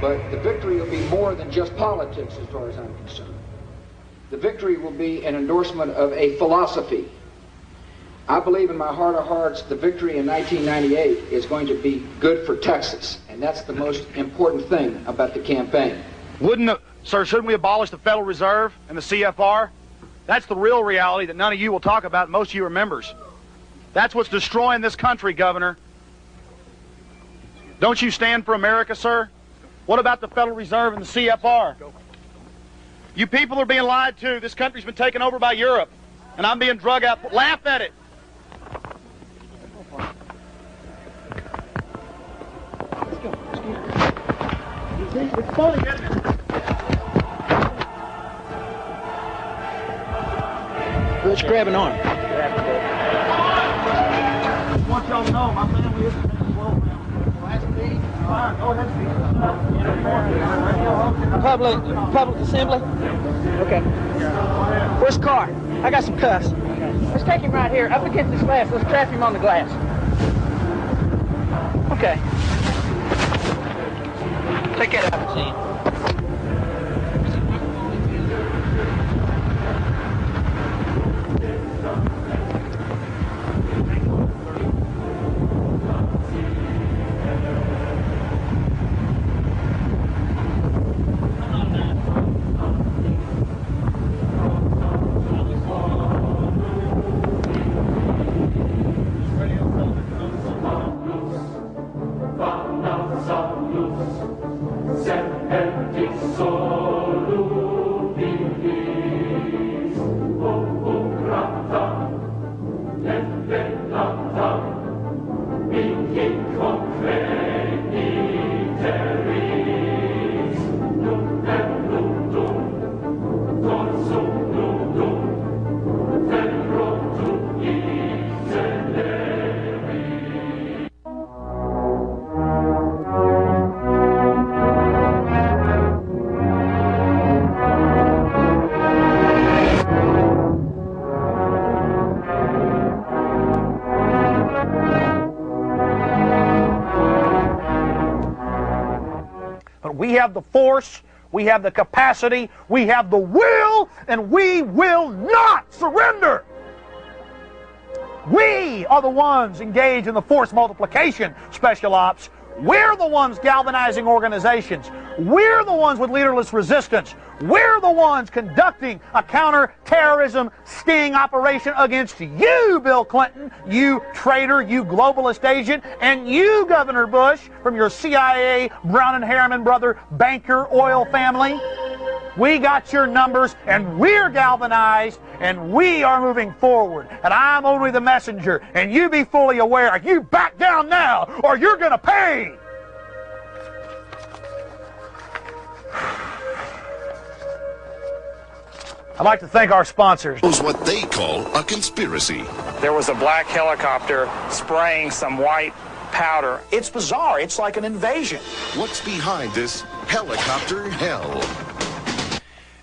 But the victory will be more than just politics as far as I'm concerned. The victory will be an endorsement of a philosophy. I believe in my heart of hearts the victory in 1998 is going to be good for Texas, and that's the most important thing about the campaign. Shouldn't we abolish the Federal Reserve and the CFR? That's the real reality that none of you will talk about, most of you are members. That's what's destroying this country, Governor. Don't you stand for America, sir? What about the Federal Reserve and the CFR? You people are being lied to. This country's been taken over by Europe, and I'm being drug out. Laugh at it. It's funny, isn't it? Let's grab an arm. I want y'all to know my family isn't in well now. Last meeting. Fine, go ahead, Public assembly? Okay. Where's the car? I got some cuffs. Let's take him right here, up against this glass. Let's trap him on the glass. Okay. Take that out, Gene. We have the force, we have the capacity, we have the will, and we will not surrender. We are the ones engaged in the force multiplication special ops. We're the ones galvanizing organizations. We're the ones with leaderless resistance. We're the ones conducting a counter-terrorism sting operation against you, Bill Clinton, you traitor, you globalist agent, and you, Governor Bush, from your CIA, Brown and Harriman brother, banker, oil family. We got your numbers, and we're galvanized, and we are moving forward. And I'm only the messenger, and you be fully aware. You back down now, or you're going to pay. I'd like to thank our sponsors. What they call a conspiracy. There was a black helicopter spraying some white powder. It's bizarre. It's like an invasion. What's behind this helicopter hell?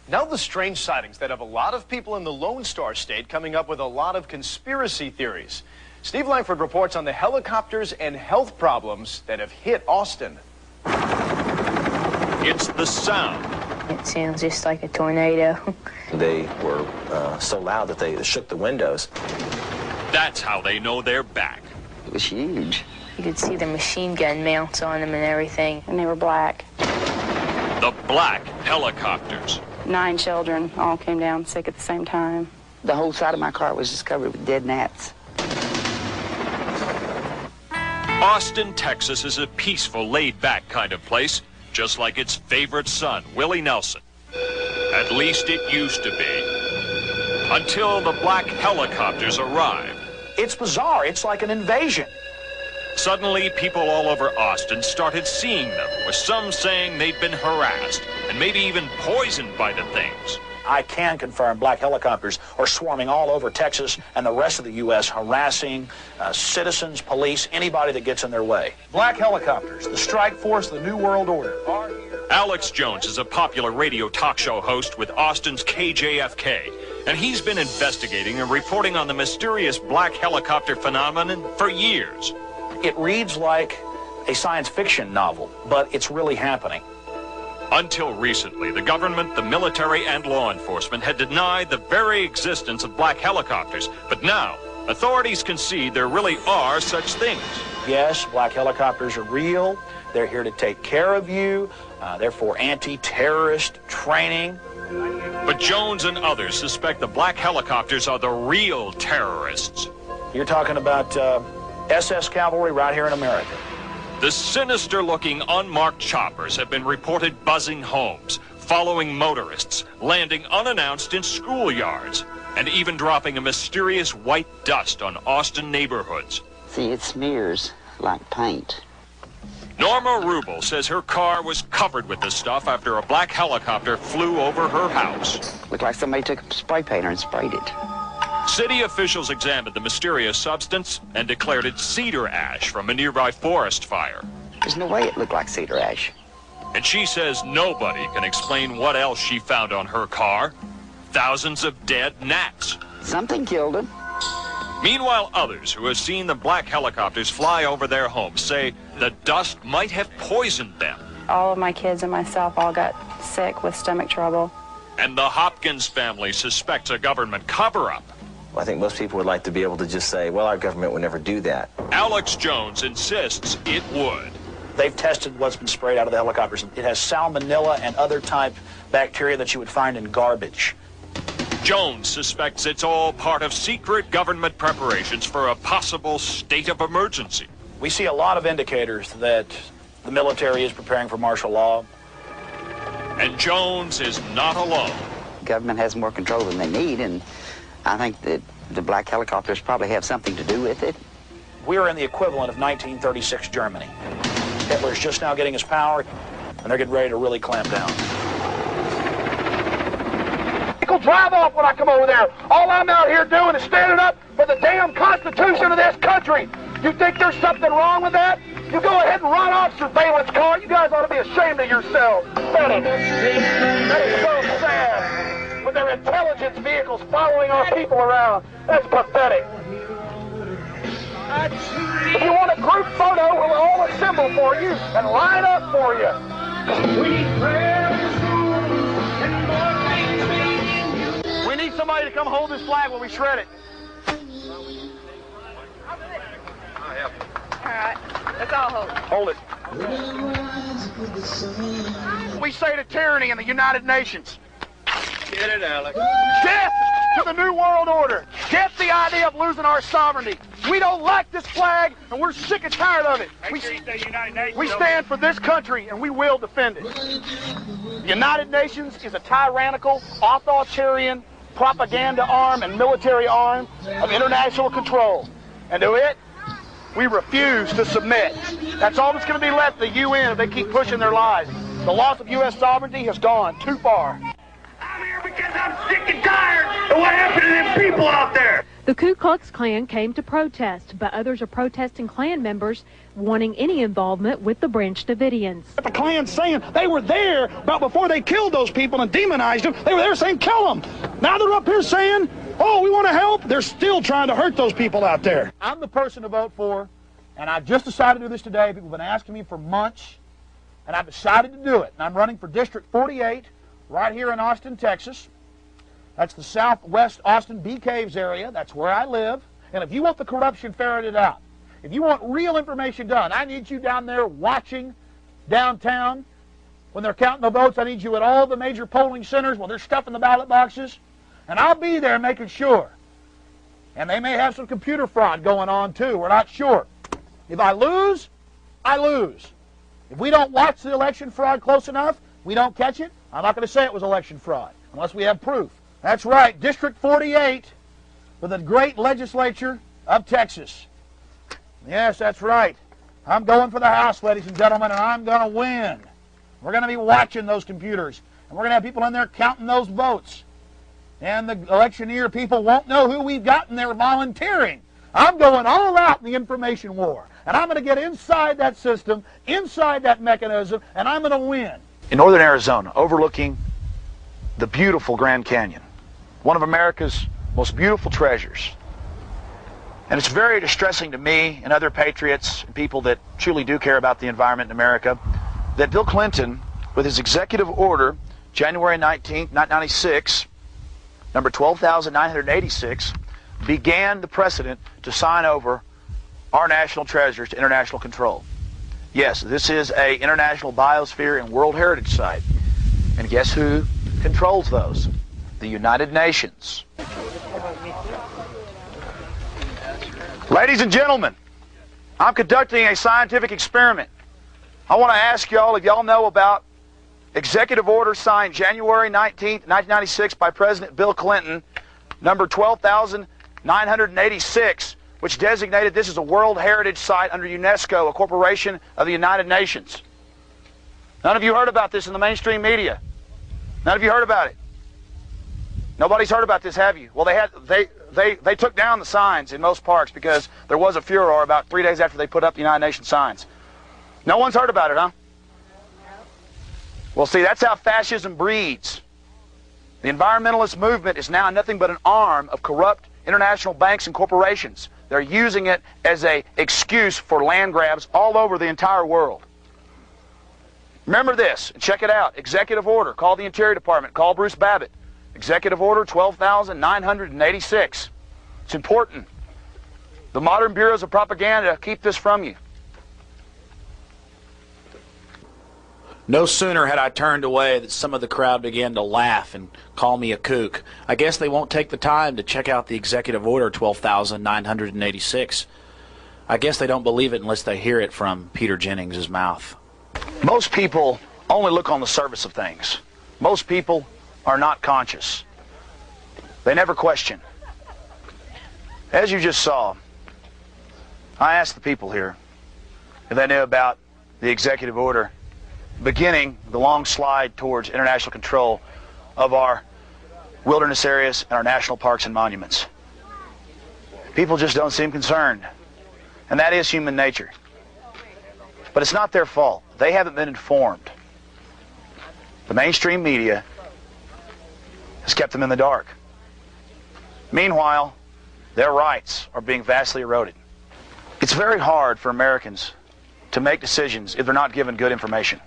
Now the strange sightings that have a lot of people in the Lone Star State coming up with a lot of conspiracy theories. Steve Langford reports on the helicopters and health problems that have hit Austin. It's the sound. It sounds just like a tornado. They were so loud that they shook the windows. That's how they know they're back. It was huge. You could see the machine gun mounts on them and everything. And they were black. The black helicopters. 9 children all came down sick at the same time. The whole side of my car was just covered with dead gnats. Austin, Texas is a peaceful, laid-back kind of place, just like its favorite son, Willie Nelson. At least it used to be. Until the black helicopters arrived. It's bizarre. It's like an invasion. Suddenly, people all over Austin started seeing them, with some saying they'd been harassed and maybe even poisoned by the things. I can confirm black helicopters are swarming all over Texas and the rest of the U.S., harassing citizens, police, anybody that gets in their way. Black helicopters, the strike force of the New World Order. Alex Jones is a popular radio talk show host with Austin's KJFK, and he's been investigating and reporting on the mysterious black helicopter phenomenon for years. It reads like a science fiction novel, but it's really happening. Until recently, the government, the military, and law enforcement had denied the very existence of black helicopters. But now, authorities concede there really are such things. Yes, black helicopters are real. They're here to take care of you. They're for anti-terrorist training. But Jones and others suspect the black helicopters are the real terrorists. You're talking about SS cavalry right here in America. The sinister-looking unmarked choppers have been reported buzzing homes, following motorists, landing unannounced in schoolyards, and even dropping a mysterious white dust on Austin neighborhoods. See, it smears like paint. Norma Rubel says her car was covered with the stuff after a black helicopter flew over her house. Looked like somebody took a spray painter and sprayed it. City officials examined the mysterious substance and declared it cedar ash from a nearby forest fire. There's no way it looked like cedar ash. And she says nobody can explain what else she found on her car. Thousands of dead gnats. Something killed them. Meanwhile, others who have seen the black helicopters fly over their homes say the dust might have poisoned them. All of my kids and myself all got sick with stomach trouble. And the Hopkins family suspects a government cover-up. Well, I think most people would like to be able to just say, well, our government would never do that. Alex Jones insists it would. They've tested what's been sprayed out of the helicopters. It has salmonella and other type bacteria that you would find in garbage. Jones suspects it's all part of secret government preparations for a possible state of emergency. We see a lot of indicators that the military is preparing for martial law. And Jones is not alone. The government has more control than they need, and I think that the black helicopters probably have something to do with it. We're in the equivalent of 1936 Germany. Hitler's just now getting his power, and they're getting ready to really clamp down. Drive off when I come over there. All I'm out here doing is standing up for the damn Constitution of this country. You think there's something wrong with that? You go ahead and run off surveillance car. You guys ought to be ashamed of yourselves. That is so sad. With their intelligence vehicles following our people around. That's pathetic. If you want a group photo, we'll all assemble for you and line up for you. We need somebody to come hold this flag while we shred it. All right, let's all hold it. Hold it. We say to tyranny in the United Nations. Get it, Alex. Death to the New World Order. Death the idea of losing our sovereignty. We don't like this flag, and we're sick and tired of it. We stand for this country, and we will defend it. The United Nations is a tyrannical, authoritarian propaganda arm and military arm of international control. And to it, we refuse to submit. That's all that's going to be left of the UN if they keep pushing their lies. The loss of U.S. sovereignty has gone too far. I'm here because I'm sick and tired of what happened to them people out there. The Ku Klux Klan came to protest, but others are protesting Klan members wanting any involvement with the Branch Davidians. The Klan's saying they were there, but before they killed those people and demonized them, they were there saying kill them. Now they're up here saying, oh, we want to help. They're still trying to hurt those people out there. I'm the person to vote for, and I just decided to do this today. People have been asking me for months, and I've decided to do it. And I'm running for District 48 right here in Austin, Texas. That's the southwest Austin Bee Caves area. That's where I live. And if you want the corruption ferreted out, If you want real information done, I need you down there watching downtown. When they're counting the votes, I need you at all the major polling centers while they're stuffing the ballot boxes. And I'll be there making sure. And they may have some computer fraud going on too. We're not sure. If I lose, I lose. If we don't watch the election fraud close enough, we don't catch it, I'm not going to say it was election fraud unless we have proof. That's right, District 48 for the great legislature of Texas. Yes, that's right. I'm going for the House, ladies and gentlemen, and I'm going to win. We're going to be watching those computers, and we're going to have people in there counting those votes. And the electioneer people won't know who we've got in there volunteering. I'm going all out in the information war, and I'm going to get inside that system, inside that mechanism, and I'm going to win. In northern Arizona, overlooking the beautiful Grand Canyon, one of America's most beautiful treasures. And it's very distressing to me and other patriots and people that truly do care about the environment in America that Bill Clinton, with his executive order, January 19, 1996, number 12,986, began the precedent to sign over our national treasures to international control. Yes, this is an international biosphere and World Heritage Site. And guess who controls those? The United Nations. Ladies and gentlemen, I'm conducting a scientific experiment. I want to ask y'all if y'all know about Executive Order signed January 19th, 1996 by President Bill Clinton, number 12,986, which designated this as a World Heritage Site under UNESCO, a corporation of the United Nations. None of you heard about this in the mainstream media. None of you heard about it. Nobody's heard about this, have you? Well, they took down the signs in most parks because there was a furor about 3 days after they put up the United Nations signs. No one's heard about it, huh? Well, see, that's how fascism breeds. The environmentalist movement is now nothing but an arm of corrupt international banks and corporations. They're using it as an excuse for land grabs all over the entire world. Remember this, and check it out. Executive Order. Call the Interior Department. Call Bruce Babbitt. Executive Order 12,986. It's important. The modern bureaus of propaganda keep this from you. No sooner had I turned away that some of the crowd began to laugh and call me a kook. I guess they won't take the time to check out the Executive Order 12,986. I guess they don't believe it unless they hear it from Peter Jennings' mouth. Most people only look on the surface of things. Most people are not conscious. They never question. As you just saw, I asked the people here if they knew about the Executive Order beginning the long slide towards international control of our wilderness areas and our national parks and monuments. People just don't seem concerned. And that is human nature. But it's not their fault. They haven't been informed. The mainstream media has kept them in the dark. Meanwhile, their rights are being vastly eroded. It's very hard for Americans to make decisions if they're not given good information.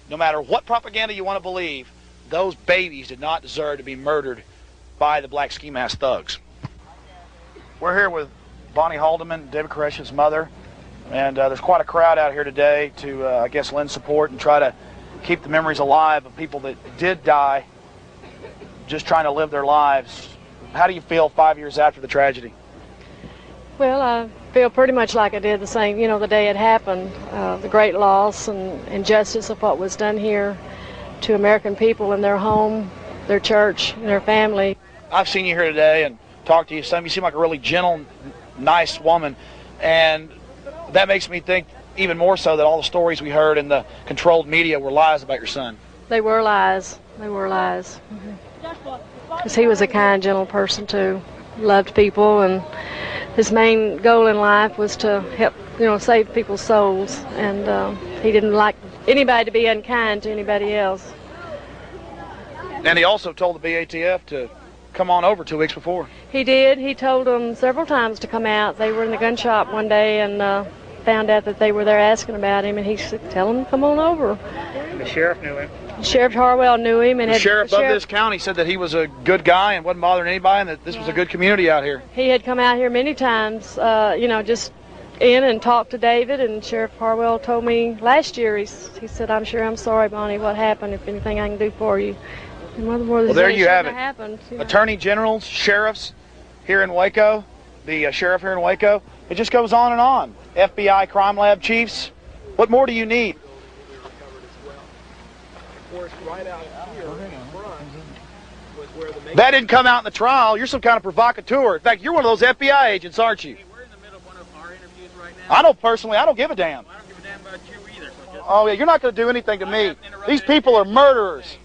No matter what propaganda you want to believe, those babies did not deserve to be murdered by the black ski mask thugs. We're here with Bonnie Haldeman, David Koresh's mother, and there's quite a crowd out here today to, I guess, lend support and try to keep the memories alive of people that did die just trying to live their lives. How do you feel 5 years after the tragedy? Well, I feel pretty much like I did the same, the day it happened. The great loss and injustice of what was done here to American people in their home, their church, and their family. I've seen you here today and talked to you some. You seem like a really gentle, nice woman, and that makes me think even more so that all the stories we heard in the controlled media were lies about your son. They were lies. They were lies. Because he was a kind, gentle person too. Loved people, and his main goal in life was to help, save people's souls, and he didn't like anybody to be unkind to anybody else. And he also told the BATF to come on over 2 weeks before. He did. He told them several times to come out. They were in the gun shop one day and found out that they were there asking about him, and he said, tell them to come on over. The sheriff knew him. Sheriff Harwell knew him, and the sheriff of this county said that he was a good guy and wasn't bothering anybody, and that this was a good community out here. He had come out here many times, you know, just in and talked to David, and Sheriff Harwell told me last year, he said, I'm sorry, Bonnie, what happened, if anything I can do for you. And well, there you have it. Happened, you know. Attorney generals, sheriffs here in Waco, the sheriff here in Waco, it just goes on and on. FBI crime lab chiefs, what more do you need? That didn't come out in the trial. You're some kind of provocateur. In fact, you're one of those FBI agents, aren't you? We're in the middle of one of our interviews right now. I know personally, I don't give a damn. I don't give a damn about you either. So just oh, yeah, you're not going to do anything to me. These people are murderers.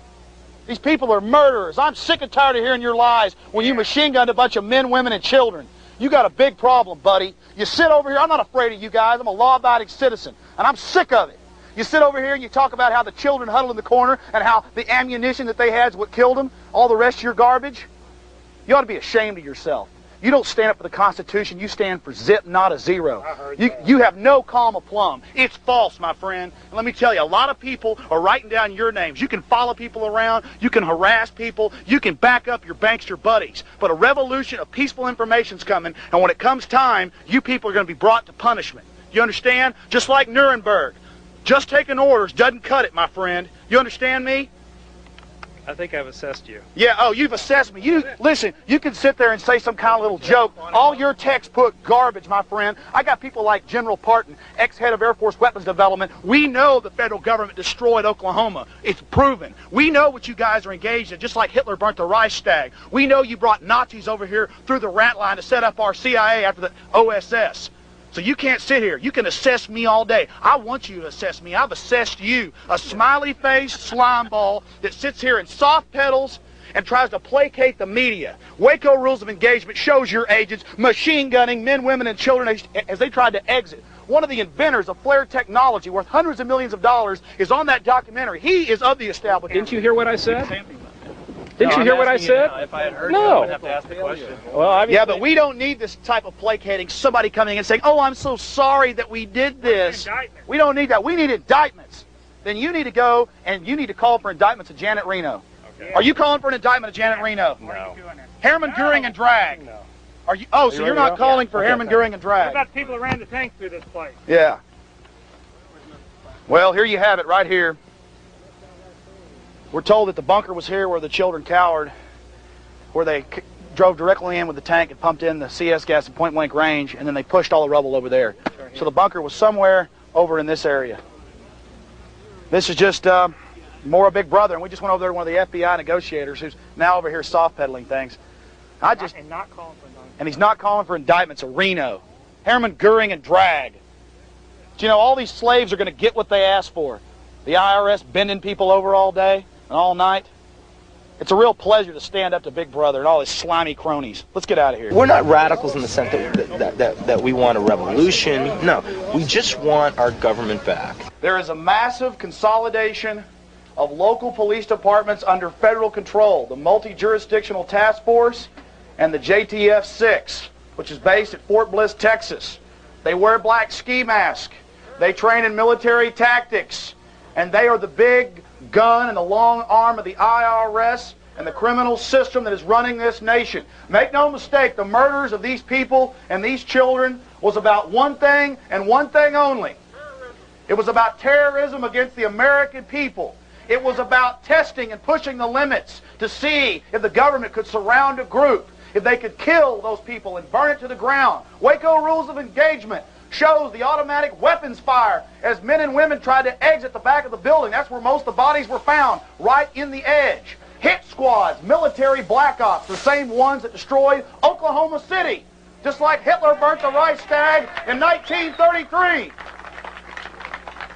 These people are murderers. I'm sick and tired of hearing your lies when you machine gunned a bunch of men, women, and children. You got a big problem, buddy. You sit over here. I'm not afraid of you guys. I'm a law-abiding citizen, and I'm sick of it. You sit over here and you talk about how the children huddled in the corner and how the ammunition that they had is what killed them, all the rest of your garbage. You ought to be ashamed of yourself. You don't stand up for the Constitution. You stand for zip, not a zero. You have no calm aplomb. It's false, my friend. And let me tell you, a lot of people are writing down your names. You can follow people around. You can harass people. You can back up your bankster buddies. But a revolution of peaceful information's coming, and when it comes time, you people are going to be brought to punishment. You understand? Just like Nuremberg. Just taking orders doesn't cut it, my friend. You understand me? I think I've assessed you. Yeah, oh, you've assessed me. Listen, you can sit there and say some kind of little joke. All your textbook garbage, my friend. I got people like General Parton, ex-head of Air Force Weapons Development. We know the federal government destroyed Oklahoma. It's proven. We know what you guys are engaged in, just like Hitler burnt the Reichstag. We know you brought Nazis over here through the rat line to set up our CIA after the OSS. So you can't sit here. You can assess me all day. I want you to assess me. I've assessed you, a smiley-faced slime ball that sits here and soft pedals and tries to placate the media. Waco Rules of Engagement shows your agents machine gunning men, women, and children as they tried to exit. One of the inventors of flare technology, worth hundreds of millions of dollars, is on that documentary. He is of the establishment. Didn't you hear what I said? Didn't you hear what I said? If I had heard no. you, I would have to ask the question. Well, yeah, but we don't need this type of placating. Somebody coming in and saying, oh, I'm so sorry that we did this. We don't need that. We need indictments. Then you need to go and you need to call for indictments of Janet Reno. Okay. Are you calling for an indictment of Janet Reno? No. Herman Goering and drag. No. Are you? Oh, so you're not calling for Herman Goering and drag. What about the people who ran the tank through this place? Yeah. Well, here you have it right here. We're told that the bunker was here where the children cowered, where they drove directly in with the tank and pumped in the CS gas at point-blank range, and then they pushed all the rubble over there. So the bunker was somewhere over in this area. This is just more a big brother, and we just went over there to one of the FBI negotiators who's now over here soft-pedaling things. And he's not calling for indictments of Reno, Herman Goering and drag. But you know, all these slaves are going to get what they asked for. The IRS bending people over all day and all night. It's a real pleasure to stand up to Big Brother and all his slimy cronies. Let's get out of here. We're not radicals in the sense that we want a revolution. No, we just want our government back. There is a massive consolidation of local police departments under federal control. The Multi-Jurisdictional Task Force and the JTF-6, which is based at Fort Bliss, Texas. They wear black ski masks. They train in military tactics. And they are the big gun and the long arm of the IRS and the criminal system that is running this nation. Make no mistake, the murders of these people and these children was about one thing and one thing only. It was about terrorism against the American people. It was about testing and pushing the limits to see if the government could surround a group, if they could kill those people and burn it to the ground. Waco Rules of Engagement shows the automatic weapons fire as men and women tried to exit the back of the building. That's where most of the bodies were found, right in the edge. Hit squads, military black ops, the same ones that destroyed Oklahoma City, just like Hitler burnt the Reichstag in 1933.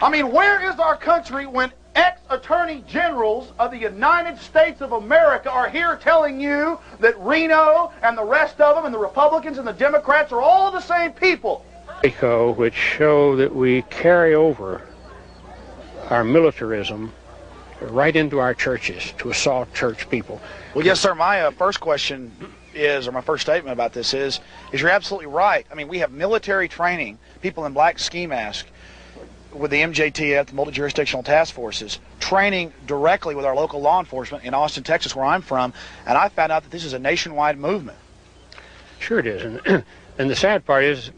I mean, where is our country when ex-attorney generals of the United States of America are here telling you that Reno and the rest of them and the Republicans and the Democrats are all the same people? Which show that we carry over our militarism right into our churches to assault church people. Well, yes, sir. My first question is, or my first statement about this is you're absolutely right. I mean, we have military training, people in black ski masks. with the MJTF, the multi-jurisdictional task forces, training directly with our local law enforcement in Austin, Texas, where I'm from, and I found out that this is a nationwide movement. Sure it is, and the sad part is,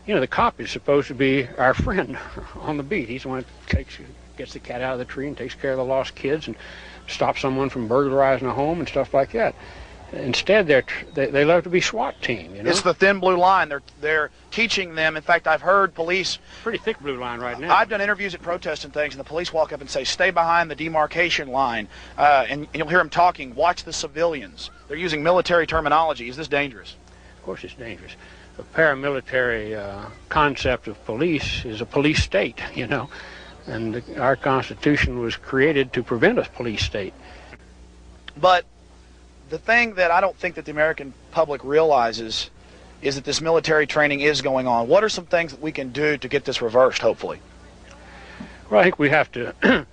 you know, the cop is supposed to be our friend on the beat. He's the one that gets the cat out of the tree and takes care of the lost kids and stops someone from burglarizing a home and stuff like that. Instead, they love to be SWAT team. You know? It's the thin blue line. They're teaching them. In fact, I've heard police. Pretty thick blue line right now. I've done interviews at protests and things, and the police walk up and say, "Stay behind the demarcation line," and you'll hear them talking. Watch the civilians. They're using military terminology. Is this dangerous? Of course, it's dangerous. The paramilitary concept of police is a police state. You know, and our Constitution was created to prevent a police state. But the thing that I don't think that the American public realizes is that this military training is going on. What are some things that we can do to get this reversed, hopefully? Well, I think we have to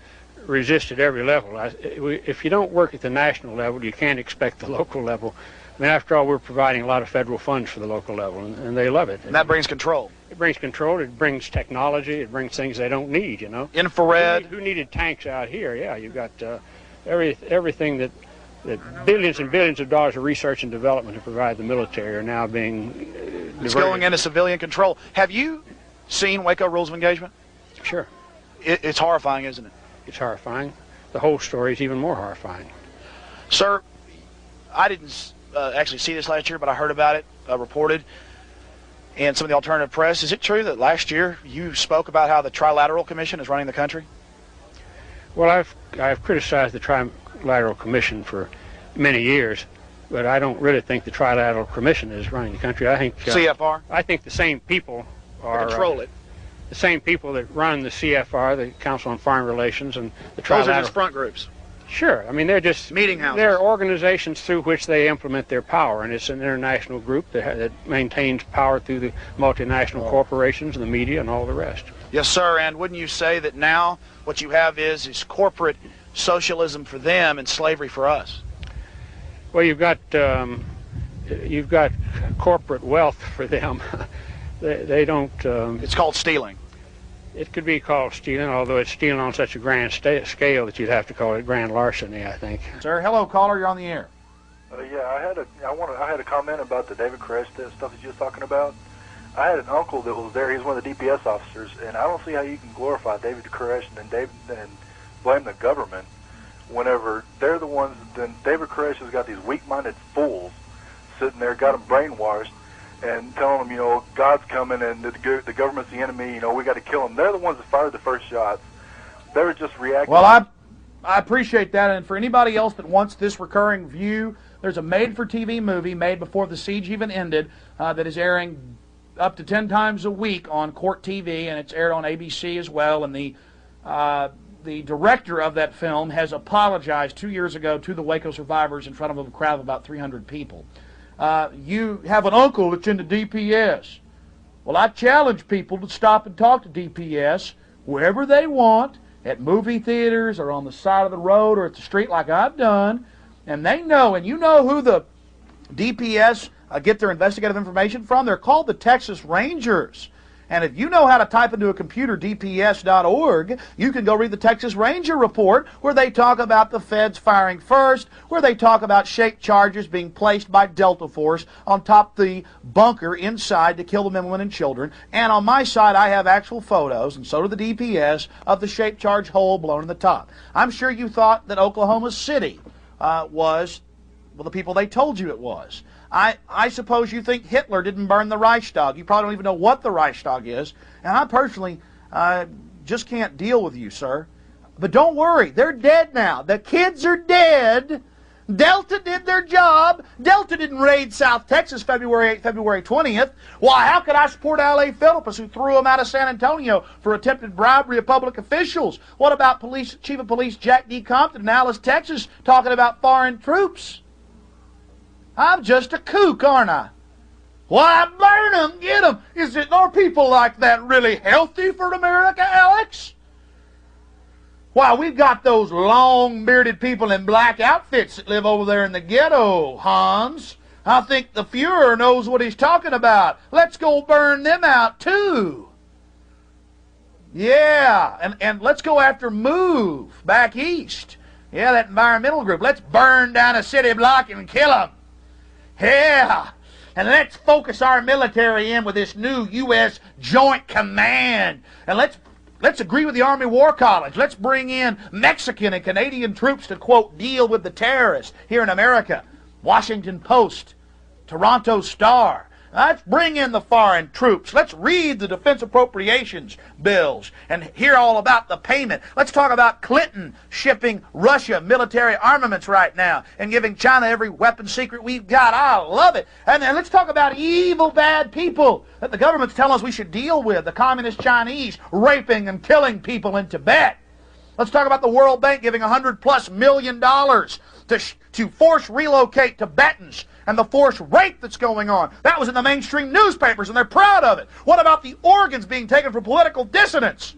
resist at every level. If you don't work at the national level, you can't expect the local level. I mean, after all, we're providing a lot of federal funds for the local level, and they love it. And that brings control. It brings control. It brings technology. It brings things they don't need, you know. Infrared. Who needed tanks out here? Yeah, you've got everything that billions and billions of dollars of research and development to provide the military are now being diverted. It's going into civilian control. Have you seen Waco Rules of Engagement? Sure. It's horrifying, isn't it? It's horrifying. The whole story is even more horrifying. Sir, I didn't actually see this last year, but I heard about it reported in some of the alternative press. Is it true that last year you spoke about how the Trilateral Commission is running the country? Well, I've criticized the Trilateral Commission for many years, but I don't really think the Trilateral Commission is running the country. I think CFR. I think the same people control it. The same people that run the CFR, the Council on Foreign Relations, and the Trilateral. Those are just front groups. Sure. I mean, they're just meeting houses. They're organizations through which they implement their power, and it's an international group that maintains power through the multinational corporations and the media and all the rest. Yes, sir. And wouldn't you say that now what you have is corporate socialism for them and slavery for us? Well, you've got corporate wealth for them. They don't. It's called stealing. It could be called stealing, although it's stealing on such a grand scale that you'd have to call it grand larceny, I think. Sir, hello, caller. You're on the air. Yeah, I had a comment about the David Koresh stuff that you was talking about. I had an uncle that was there. He was one of the DPS officers, and I don't see how you can glorify David Koresh and blame the government whenever they're the ones. Then David Koresh has got these weak-minded fools sitting there, got them brainwashed, and telling them, you know, God's coming and the government's the enemy. You know, we got to kill them. They're the ones that fired the first shots. They were just reacting. Well, I appreciate that, and for anybody else that wants this recurring view, there's a made-for-TV movie made before the siege even ended that is airing up to 10 times a week on Court TV, and it's aired on ABC as well. And the director of that film has apologized 2 years ago to the Waco survivors in front of a crowd of about 300 people. You have an uncle that's into DPS. Well, I challenge people to stop and talk to DPS wherever they want, at movie theaters or on the side of the road or at the street like I've done, and they know, and you know who the DPS get their investigative information from. They're called the Texas Rangers. And if you know how to type into a computer dps.org, you can go read the Texas Ranger report where they talk about the feds firing first, where they talk about shaped charges being placed by Delta Force on top the bunker inside to kill the men, women, and children. And on my side, I have actual photos, and so do the DPS, of the shaped charge hole blown in the top. I'm sure you thought that Oklahoma City was, well, the people they told you it was. I suppose you think Hitler didn't burn the Reichstag. You probably don't even know what the Reichstag is. And I personally just can't deal with you, sir. But don't worry, they're dead now. The kids are dead. Delta did their job. Delta didn't raid South Texas February 8th, February 20th. Why, how could I support L.A. Philippus, who threw him out of San Antonio for attempted bribery of public officials? What about Chief of Police Jack D. Compton in Alice, Texas, talking about foreign troops? I'm just a kook, aren't I? Why, burn them, get them. Are people like that really healthy for America, Alex? Why, we've got those long-bearded people in black outfits that live over there in the ghetto, Hans. I think the Fuhrer knows what he's talking about. Let's go burn them out, too. Yeah, and let's go after MOVE back east. Yeah, that environmental group. Let's burn down a city block and kill them. Yeah, and let's focus our military in with this new U.S. Joint Command. And let's agree with the Army War College. Let's bring in Mexican and Canadian troops to, quote, deal with the terrorists here in America. Washington Post, Toronto Star. Let's bring in the foreign troops. Let's read the defense appropriations bills and hear all about the payment. Let's talk about Clinton shipping Russia military armaments right now and giving China every weapon secret we've got. I love it. And then let's talk about evil, bad people that the government's telling us we should deal with. The communist Chinese raping and killing people in Tibet. Let's talk about the World Bank giving $100+ million to force relocate Tibetans and the forced rape that's going on. That was in the mainstream newspapers, and they're proud of it. What about the organs being taken for political dissidents?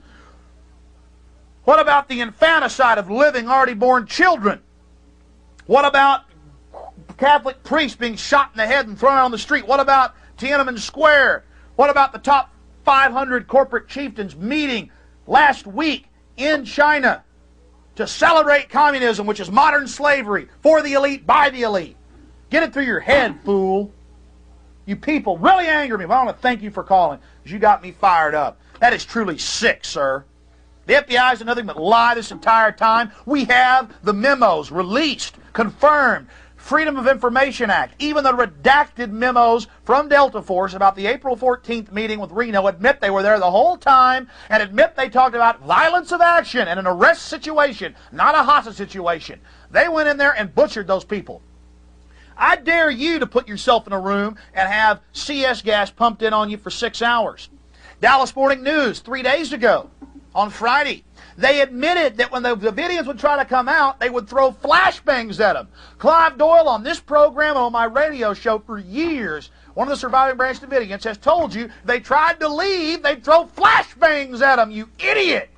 What about the infanticide of living, already born children? What about Catholic priests being shot in the head and thrown out on the street? What about Tiananmen Square? What about the top 500 corporate chieftains meeting last week in China to celebrate communism, which is modern slavery, for the elite, by the elite? Get it through your head, fool. You people really anger me, but I want to thank you for calling, because you got me fired up. That is truly sick, sir. The FBI is nothing but lie this entire time. We have the memos released, confirmed, Freedom of Information Act, even the redacted memos from Delta Force about the April 14th meeting with Reno admit they were there the whole time and admit they talked about violence of action and an arrest situation, not a hostage situation. They went in there and butchered those people. I dare you to put yourself in a room and have CS gas pumped in on you for 6 hours. Dallas Morning News 3 days ago, on Friday, they admitted that when the Davidians would try to come out, they would throw flashbangs at them. Clive Doyle on this program and on my radio show for years, one of the surviving Branch Davidians, has told you they tried to leave, they'd throw flashbangs at them, you idiot!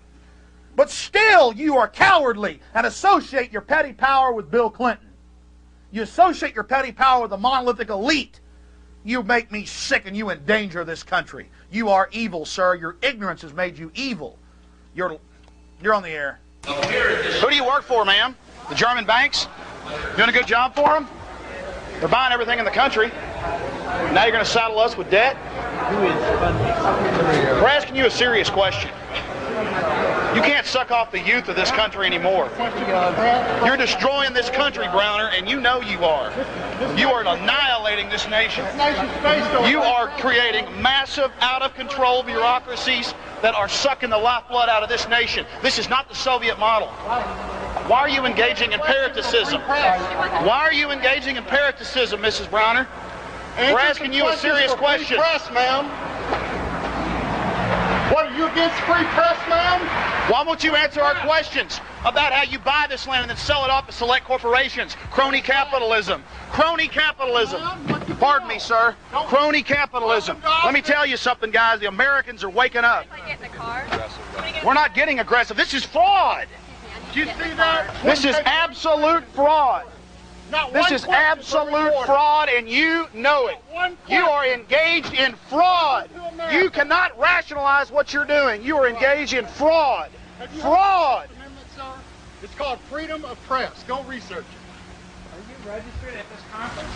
But still, you are cowardly and associate your petty power with Bill Clinton. You associate your petty power with the monolithic elite. You make me sick and you endanger this country. You are evil, sir. Your ignorance has made you evil. You're on the air. Who do you work for, ma'am? The German banks? Doing a good job for them? They're buying everything in the country. Now you're going to saddle us with debt? We're asking you a serious question. You can't suck off the youth of this country anymore. You're destroying this country, Browner, and you know you are. You are annihilating this nation. You are creating massive, out-of-control bureaucracies that are sucking the lifeblood out of this nation. This is not the Soviet model. Why are you engaging in parasitism? Why are you engaging in parasitism, Mrs. Browner? We're asking you a serious question. Press, ma'am. What, are you against free press, ma'am? Why won't you answer our questions about how you buy this land and then sell it off to select corporations? Crony capitalism. Crony capitalism. Pardon me, sir. Crony capitalism. Let me tell you something, guys. The Americans are waking up. We're not getting aggressive. This is fraud. Do you see that? This is absolute fraud. This is absolute fraud, and you know it. You are engaged in fraud. You cannot rationalize what you're doing. You are engaged in fraud. Fraud. It's called freedom of press. Go research it. Are you registered at this conference?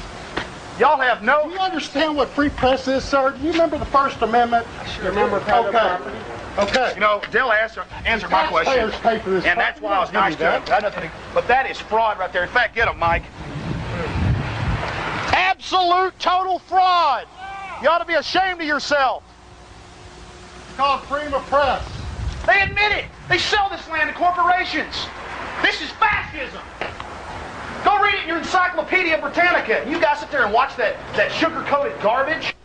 Y'all have no... Do you understand what free press is, sir? Do you remember the First Amendment? I sure remember private property. Okay. You know, Dale answered my question, and that's why I was nice to him. But that is fraud right there. In fact, get him, Mike. Absolute, total fraud. You ought to be ashamed of yourself. It's called freedom of press. They admit it. They sell this land to corporations. This is fascism. Go read it in your Encyclopedia Britannica. You guys sit there and watch that sugar-coated garbage.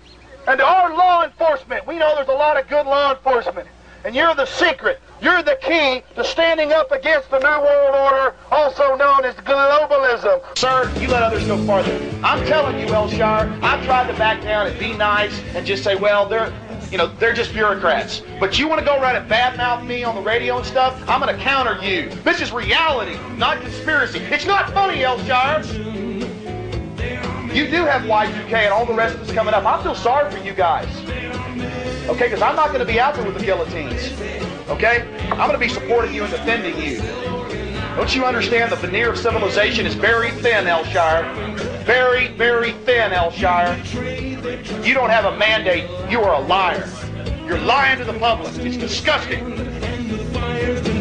And our law enforcement, we know there's a lot of good law enforcement. And you're the secret. You're the key to standing up against the New World Order, also known as globalism. Sir, you let others go farther. I'm telling you, Elshire, I've tried to back down and be nice and just say, well, they're just bureaucrats. But you want to go around and badmouth me on the radio and stuff? I'm going to counter you. This is reality, not conspiracy. It's not funny, Elshire. You do have Y2K and all the rest of us coming up. I feel sorry for you guys. Okay, because I'm not going to be out there with the guillotines. Okay? I'm going to be supporting you and defending you. Don't you understand the veneer of civilization is very thin, Elshire? Very, very thin, Elshire. You don't have a mandate. You are a liar. You're lying to the public. It's disgusting.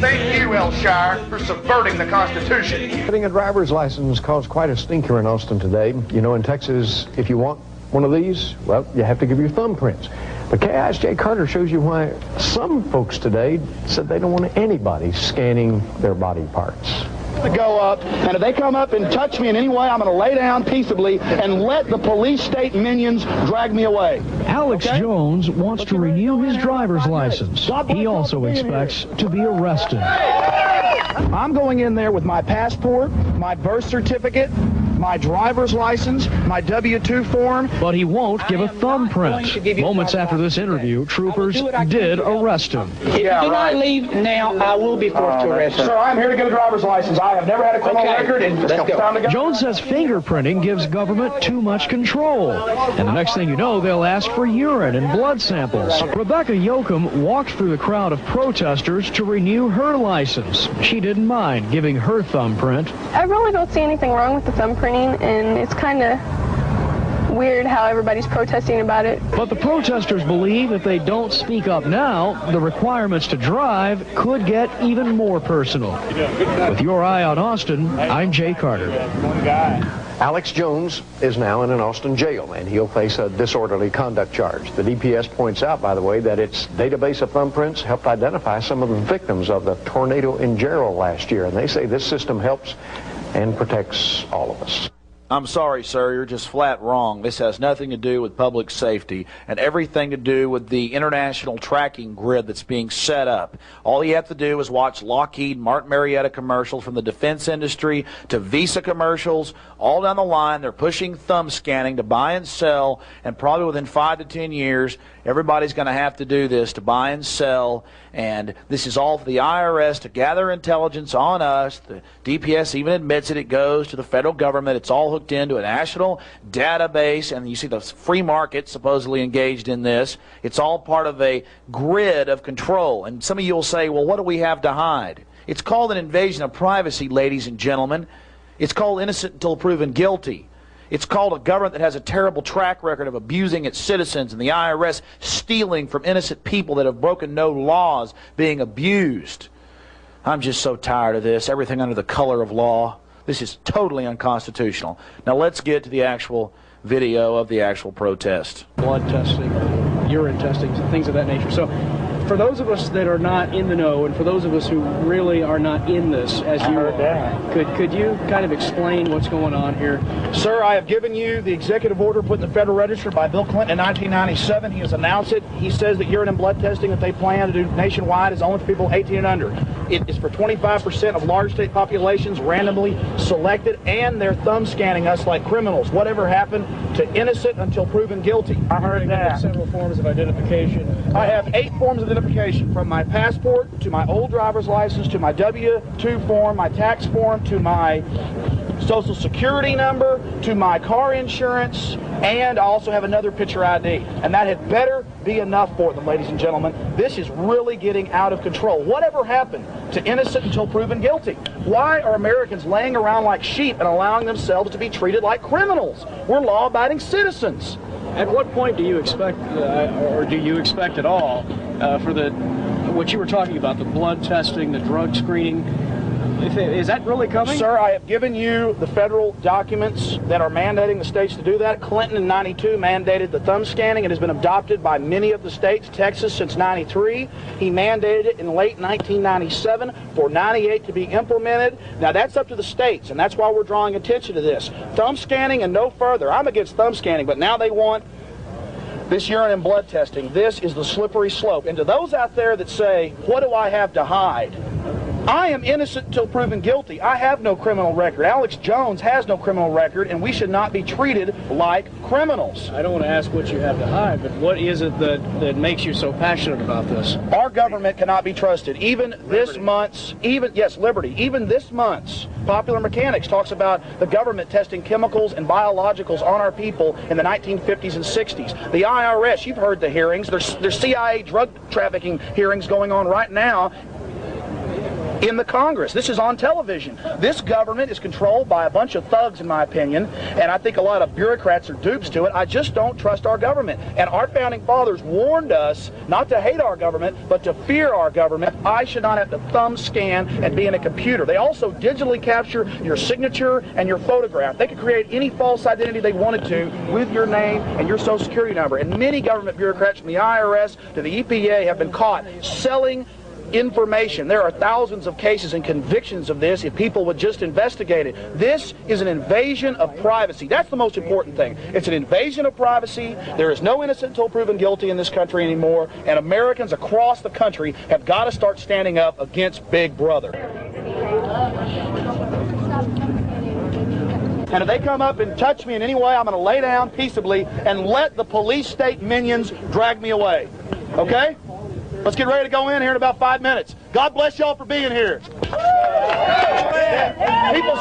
Thank you, Elshire, for subverting the Constitution. Getting a driver's license caused quite a stinker in Austin today. You know, in Texas, if you want one of these, well, you have to give your thumbprints. But KISJ Carter shows you why some folks today said they don't want anybody scanning their body parts. Go up, and if they come up and touch me in any way, I'm going to lay down peaceably and let the police state minions drag me away. Alex Jones wants to renew his driver's license. He also expects to be arrested. I'm going in there with my passport, my birth certificate, my driver's license, my W-2 form. But he won't give a thumbprint. Moments after this interview, troopers did arrest him. If you do not leave now, I will be forced to arrest you. Sir, I'm here to get a driver's license. I have never had a criminal record, and it's time to go. Jones says fingerprinting gives government too much control. And the next thing you know, they'll ask for urine and blood samples. Rebecca Yoakum walked through the crowd of protesters to renew her license. She didn't mind giving her thumbprint. I really don't see anything wrong with the thumbprinting, and it's kind of weird how everybody's protesting about it. But the protesters believe if they don't speak up now, the requirements to drive could get even more personal. With your eye on Austin, I'm Jay Carter. Alex Jones is now in an Austin jail, and he'll face a disorderly conduct charge. The DPS points out, by the way, that its database of thumbprints helped identify some of the victims of the tornado in Gerald last year, and they say this system helps and protects all of us. I'm sorry, sir, you're just flat wrong. This has nothing to do with public safety and everything to do with the international tracking grid that's being set up. All you have to do is watch Lockheed Martin Marietta commercials from the defense industry to Visa commercials. All down the line, they're pushing thumb scanning to buy and sell, and probably within 5 to 10 years, everybody's going to have to do this to buy and sell, and this is all for the IRS to gather intelligence on us. The DPS even admits it. It goes to the federal government. It's all hooked into a national database, and you see the free market supposedly engaged in this. It's all part of a grid of control, and some of you will say, well, what do we have to hide? It's called an invasion of privacy, ladies and gentlemen. It's called innocent until proven guilty. It's called a government that has a terrible track record of abusing its citizens, and the IRS stealing from innocent people that have broken no laws being abused. I'm just so tired of this. Everything under the color of law. This is totally unconstitutional. Now let's get to the actual video of the actual protest. Blood testing, urine testing, things of that nature. So for those of us that are not in the know, and for those of us who really are not in this, as you are, could you kind of explain what's going on here? Sir, I have given you the executive order put in the Federal Register by Bill Clinton in 1997. He has announced it. He says that urine and blood testing that they plan to do nationwide is only for people 18 and under. It is for 25% of large state populations, randomly selected, and they're thumb scanning us like criminals. Whatever happened to innocent until proven guilty? I heard that. Several forms of identification. I have 8 forms of identification, from my passport to my old driver's license to my W-2 form, my tax form, to my social security number, to my car insurance, and I also have another picture ID. And that had better be enough for them, ladies and gentlemen. This is really getting out of control. Whatever happened to innocent until proven guilty? Why are Americans laying around like sheep and allowing themselves to be treated like criminals? We're law-abiding citizens. At what point do you expect, or do you expect at all, for what you were talking about, the blood testing, the drug screening? Is that really coming? Sir, I have given you the federal documents that are mandating the states to do that. Clinton in 92 mandated the thumb scanning. It has been adopted by many of the states. Texas since 93. He mandated it in late 1997 for 98 to be implemented. Now that's up to the states, and that's why we're drawing attention to this. Thumb scanning and no further. I'm against thumb scanning, but now they want this urine and blood testing. This is the slippery slope. And to those out there that say, what do I have to hide? I am innocent until proven guilty. I have no criminal record. Alex Jones has no criminal record, and we should not be treated like criminals. I don't want to ask what you have to hide, but what is it that makes you so passionate about this? Our government cannot be trusted. Even this month's, liberty. Even this month's Popular Mechanics talks about the government testing chemicals and biologicals on our people in the 1950s and 60s. The IRS, you've heard the hearings. There's CIA drug trafficking hearings going on right now in the Congress. This is on television. This government is controlled by a bunch of thugs, in my opinion, and I think a lot of bureaucrats are dupes to it. I just don't trust our government. And our founding fathers warned us not to hate our government, but to fear our government. I should not have to thumb scan and be in a computer. They also digitally capture your signature and your photograph. They could create any false identity they wanted to with your name and your social security number. And many government bureaucrats from the IRS to the EPA have been caught selling information. There are thousands of cases and convictions of this if people would just investigate it. This is an invasion of privacy. That's the most important thing. It's an invasion of privacy. There is no innocent until proven guilty in this country anymore, and Americans across the country have got to start standing up against Big Brother. And if they come up and touch me in any way, I'm going to lay down peaceably and let the police state minions drag me away. Okay? Let's get ready to go in here in about 5 minutes. God bless y'all for being here. People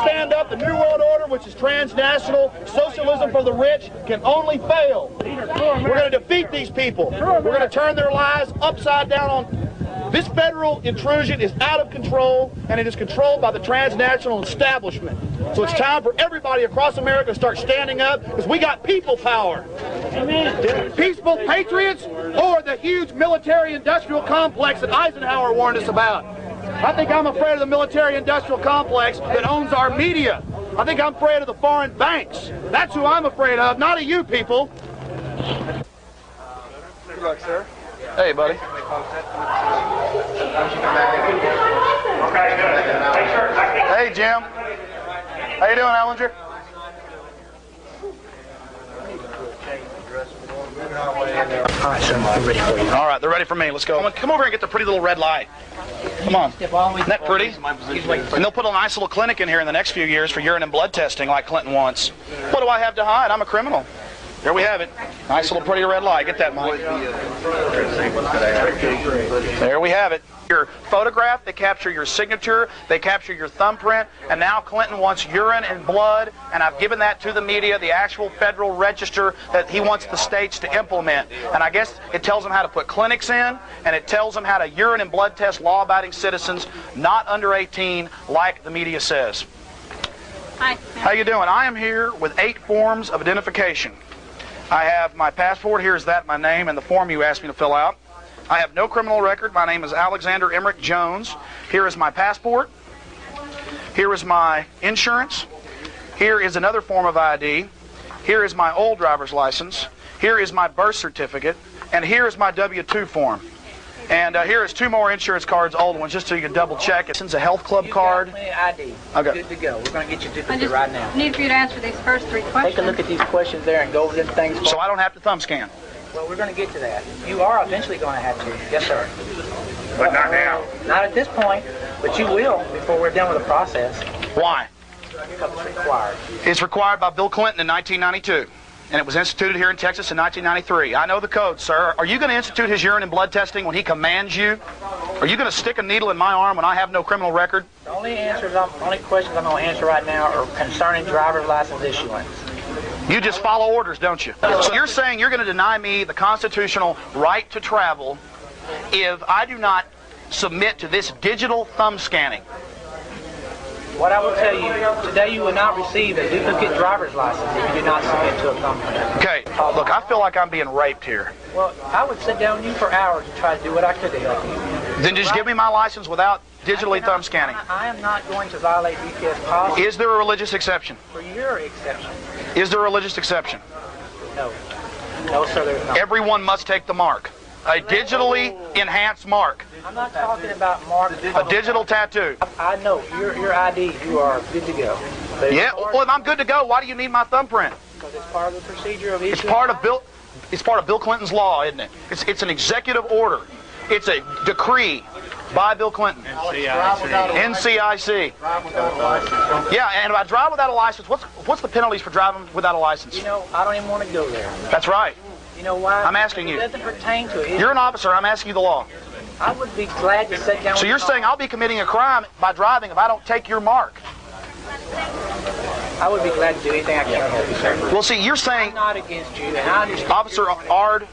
stand up. The New World Order, which is transnational, socialism for the rich, can only fail. We're going to defeat these people. We're going to turn their lives upside down on. This federal intrusion is out of control, and it is controlled by the transnational establishment. So it's time for everybody across America to start standing up, because we got people power. Amen. Peaceful patriots or the huge military-industrial complex that Eisenhower warned us about. I think I'm afraid of the military-industrial complex that owns our media. I think I'm afraid of the foreign banks. That's who I'm afraid of, not of you people. Good luck, sir. Hey, buddy. Okay, good. Hey, Jim. How you doing, Ellinger? All right, sir, I'm ready for you. All right, they're ready for me. Let's go. Come over here and get the pretty little red light. Come on. Isn't that pretty? And they'll put a nice little clinic in here in the next few years for urine and blood testing like Clinton wants. What do I have to hide? I'm a criminal. There we have it. Nice little pretty red light. Get that, Mike. There we have it. Your photograph, they capture your signature, they capture your thumbprint, and now Clinton wants urine and blood, and I've given that to the media, the actual federal register that he wants the states to implement. And I guess it tells them how to put clinics in, and it tells them how to urine and blood test law-abiding citizens not under 18 like the media says. Hi. How you doing? I am here with 8 forms of identification. I have my passport. Here's that, my name, and the form you asked me to fill out. I have no criminal record. My name is Alexander Emmerich Jones. Here is my passport. Here is my insurance. Here is another form of ID. Here is my old driver's license. Here is my birth certificate. And here is my W-2 form. And here is 2 more insurance cards, old ones, just so you can double check. It's a health club card. ID. Okay. Good to go. We're going to get you duplicate right now. I need for you to answer these first 3 questions. Take a look at these questions there and go over them things. So I don't have to thumb scan? Well, we're going to get to that. You are eventually going to have to. Yes, sir. But not now. Not at this point, but you will before we're done with the process. Why? Because it's required. It's required by Bill Clinton in 1992. And it was instituted here in Texas in 1993. I know the code, sir. Are you going to institute his urine and blood testing when he commands you? Are you going to stick a needle in my arm when I have no criminal record? The only questions I'm going to answer right now are concerning driver's license issuance. You just follow orders, don't you? So you're saying you're going to deny me the constitutional right to travel if I do not submit to this digital thumb scanning? What I will tell you, today you will not receive a duplicate driver's license if you do not submit to a thumbprint. Okay, look, I feel like I'm being raped here. Well, I would sit down with you for hours and try to do what I could to help you. Then just give me my license without digitally thumb scanning. I am not going to violate DPS policy. Is there a religious exception? For your exception. Is there a religious exception? No. No, sir, there's not. Everyone must take the mark. A digitally enhanced mark. I'm not talking about marks. A digital tattoo. I know. Your ID, you are good to go. Yeah, well, if I'm good to go, why do you need my thumbprint? Because it's part of the procedure of issuing. It's part of Bill Clinton's law, isn't it? It's an executive order. It's a decree By Bill Clinton. NCIC. Yeah, and if I drive without a license, what's the penalties for driving without a license? You know, I don't even want to go there. That's right. You know why? I'm asking you. It doesn't pertain to it. You're an officer. I'm asking you the law. I would be glad to sit down. So you're saying I'll be committing a crime by driving if I don't take your mark? I would be glad to do anything I can to help you, sir. Well, see, you're saying... I'm not against you, and I understand. Officer Ard,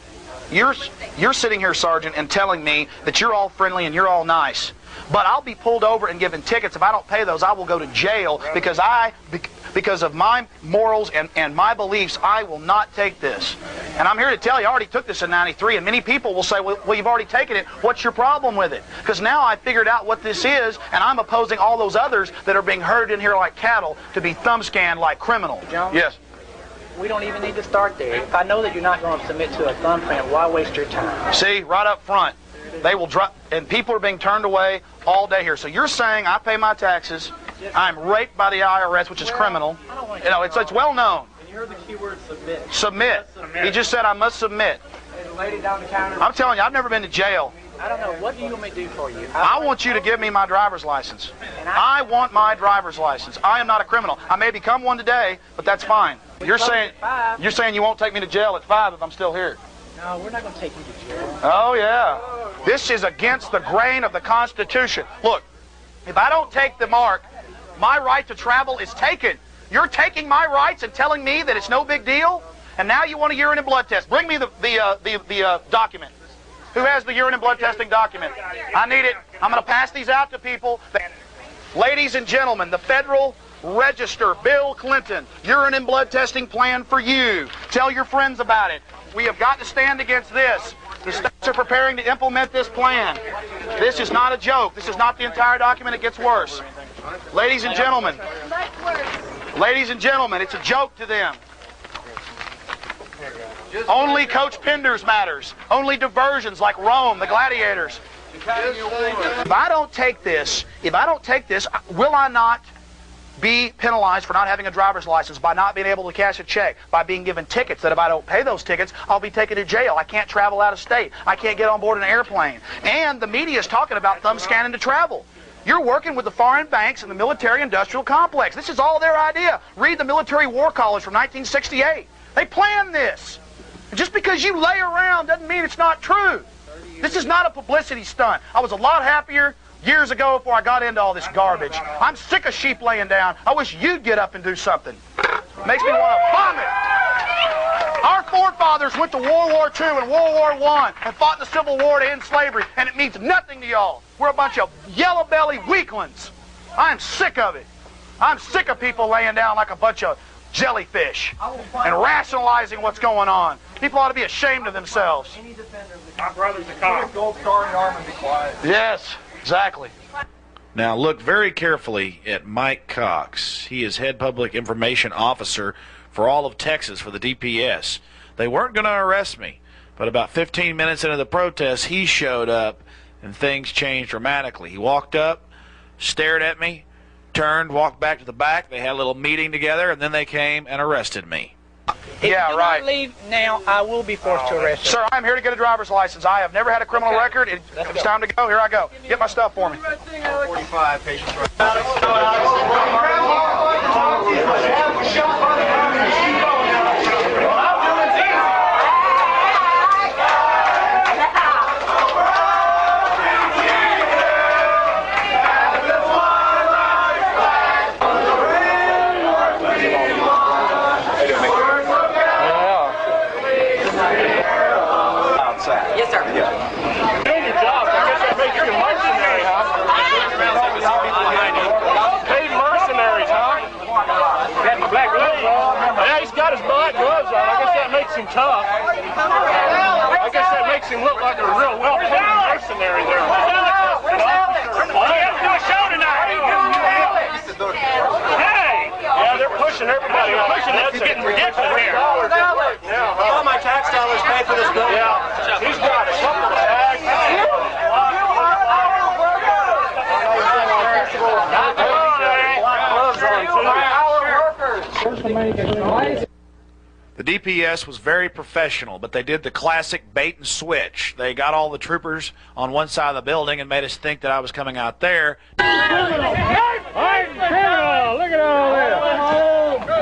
you're sitting here, Sergeant, and telling me that you're all friendly and you're all nice. But I'll be pulled over and given tickets. If I don't pay those, I will go to jail because of my morals and my beliefs, I will not take this. And I'm here to tell you, I already took this in '93, and many people will say, well, you've already taken it. What's your problem with it? Because now I figured out what this is, and I'm opposing all those others that are being herded in here like cattle to be thumb scanned like criminals. Jones? Yes. We don't even need to start there. If I know that you're not going to submit to a thumbprint, why waste your time? See, right up front, they will drop, and people are being turned away all day here. So you're saying I pay my taxes, I'm raped by the IRS, which is criminal. You know, it's well known. And you heard the key word submit. Submit. He just said I must submit. There's a lady down the counter. I'm telling you, I've never been to jail. I don't know. What do you want me to do for you? I want you to give me my driver's license. I want my driver's license. I am not a criminal. I may become one today, but that's fine. You're saying you won't take me to jail at 5 if I'm still here. No, we're not going to take you to jail. Oh, yeah. This is against the grain of the Constitution. Look, if I don't take the mark, my right to travel is taken. You're taking my rights and telling me that it's no big deal? And now you want a urine and blood test. Bring me the document. Who has the urine and blood testing document? I need it. I'm going to pass these out to people. Ladies and gentlemen, the Federal Register, Bill Clinton, urine and blood testing plan for you. Tell your friends about it. We have got to stand against this. The states are preparing to implement this plan. This is not a joke. This is not the entire document. It gets worse. Ladies and gentlemen, it's a joke to them. Only Coach Penders matters. Only diversions like Rome, the gladiators. If I don't take this, will I not be penalized for not having a driver's license, by not being able to cash a check, by being given tickets that if I don't pay those tickets, I'll be taken to jail. I can't travel out of state. I can't get on board an airplane. And the media is talking about thumb scanning to travel. You're working with the foreign banks and the military-industrial complex. This is all their idea. Read the Military War College from 1968. They planned this. Just because you lay around doesn't mean it's not true. This is not a publicity stunt. I was a lot happier years ago before I got into all this garbage. I'm sick of sheep laying down. I wish you'd get up and do something. Makes me want to vomit. Our forefathers went to World War II and World War I and fought in the Civil War to end slavery, and it means nothing to y'all. We're a bunch of yellow-bellied weaklings. I'm sick of it. I'm sick of people laying down like a bunch of jellyfish and rationalizing what's going on. People ought to be ashamed of themselves. My brother's a cop. Gold star in the arm and be quiet. Yes, exactly. Now look very carefully at Mike Cox. He is head public information officer for all of Texas for the DPS. They weren't going to arrest me, but about 15 minutes into the protest, he showed up and things changed dramatically. He walked up, stared at me, turned, walked back to the back. They had a little meeting together, and then they came and arrested me. If you do not leave now, I will be forced to arrest you. Sir, I'm here to get a driver's license. I have never had a criminal record. It's time to go. Here I go. Get my stuff for me. 45 patients. Yes, sir. Doing your job. I guess that makes you a mercenary, huh? Paid mercenaries, huh? Got black gloves on. Yeah, he's got his black gloves on. I guess that makes him tough. I guess that makes him look like a real well-paid mercenary there. Well, we have to do a show tonight. Hey! Yeah, they're pushing everybody. They're pushing us. It's getting ridiculous here. All my tax dollars pay for this building. Yeah. He's got a couple of tags. The DPS was very professional, but they did the classic bait and switch. They got all the troopers on one side of the building and made us think that I was coming out there. Criminal! Look at all this!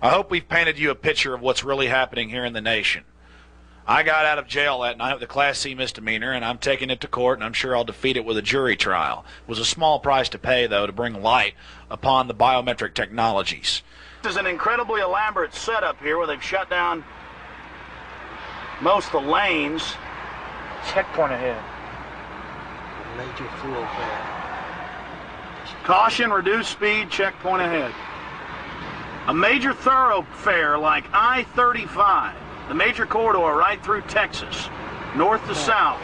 I hope we've painted you a picture of what's really happening here in the nation. I got out of jail that night with a Class C misdemeanor, and I'm taking it to court, and I'm sure I'll defeat it with a jury trial. It was a small price to pay, though, to bring light upon the biometric technologies. This is an incredibly elaborate setup here where they've shut down most of the lanes. Checkpoint ahead. Major fuel fare. Caution, reduced speed, checkpoint ahead. A major thoroughfare like I-35. The major corridor right through Texas, north to south.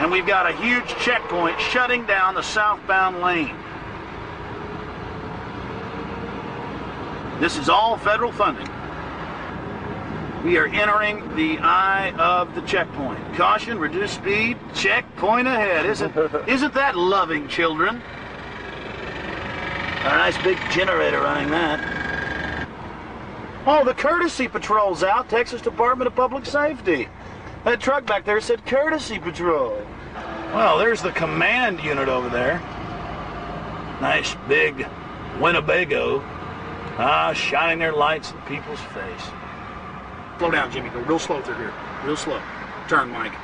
And we've got a huge checkpoint shutting down the southbound lane. This is all federal funding. We are entering the eye of the checkpoint. Caution, reduce speed, checkpoint ahead. Isn't that loving, children? Got a nice big generator running that. Oh, the courtesy patrol's out. Texas Department of Public Safety. That truck back there said courtesy patrol. Well, there's the command unit over there. Nice big Winnebago. Shining their lights in people's face. Slow down, Jimmy. Go real slow through here. Real slow. Turn, Mike.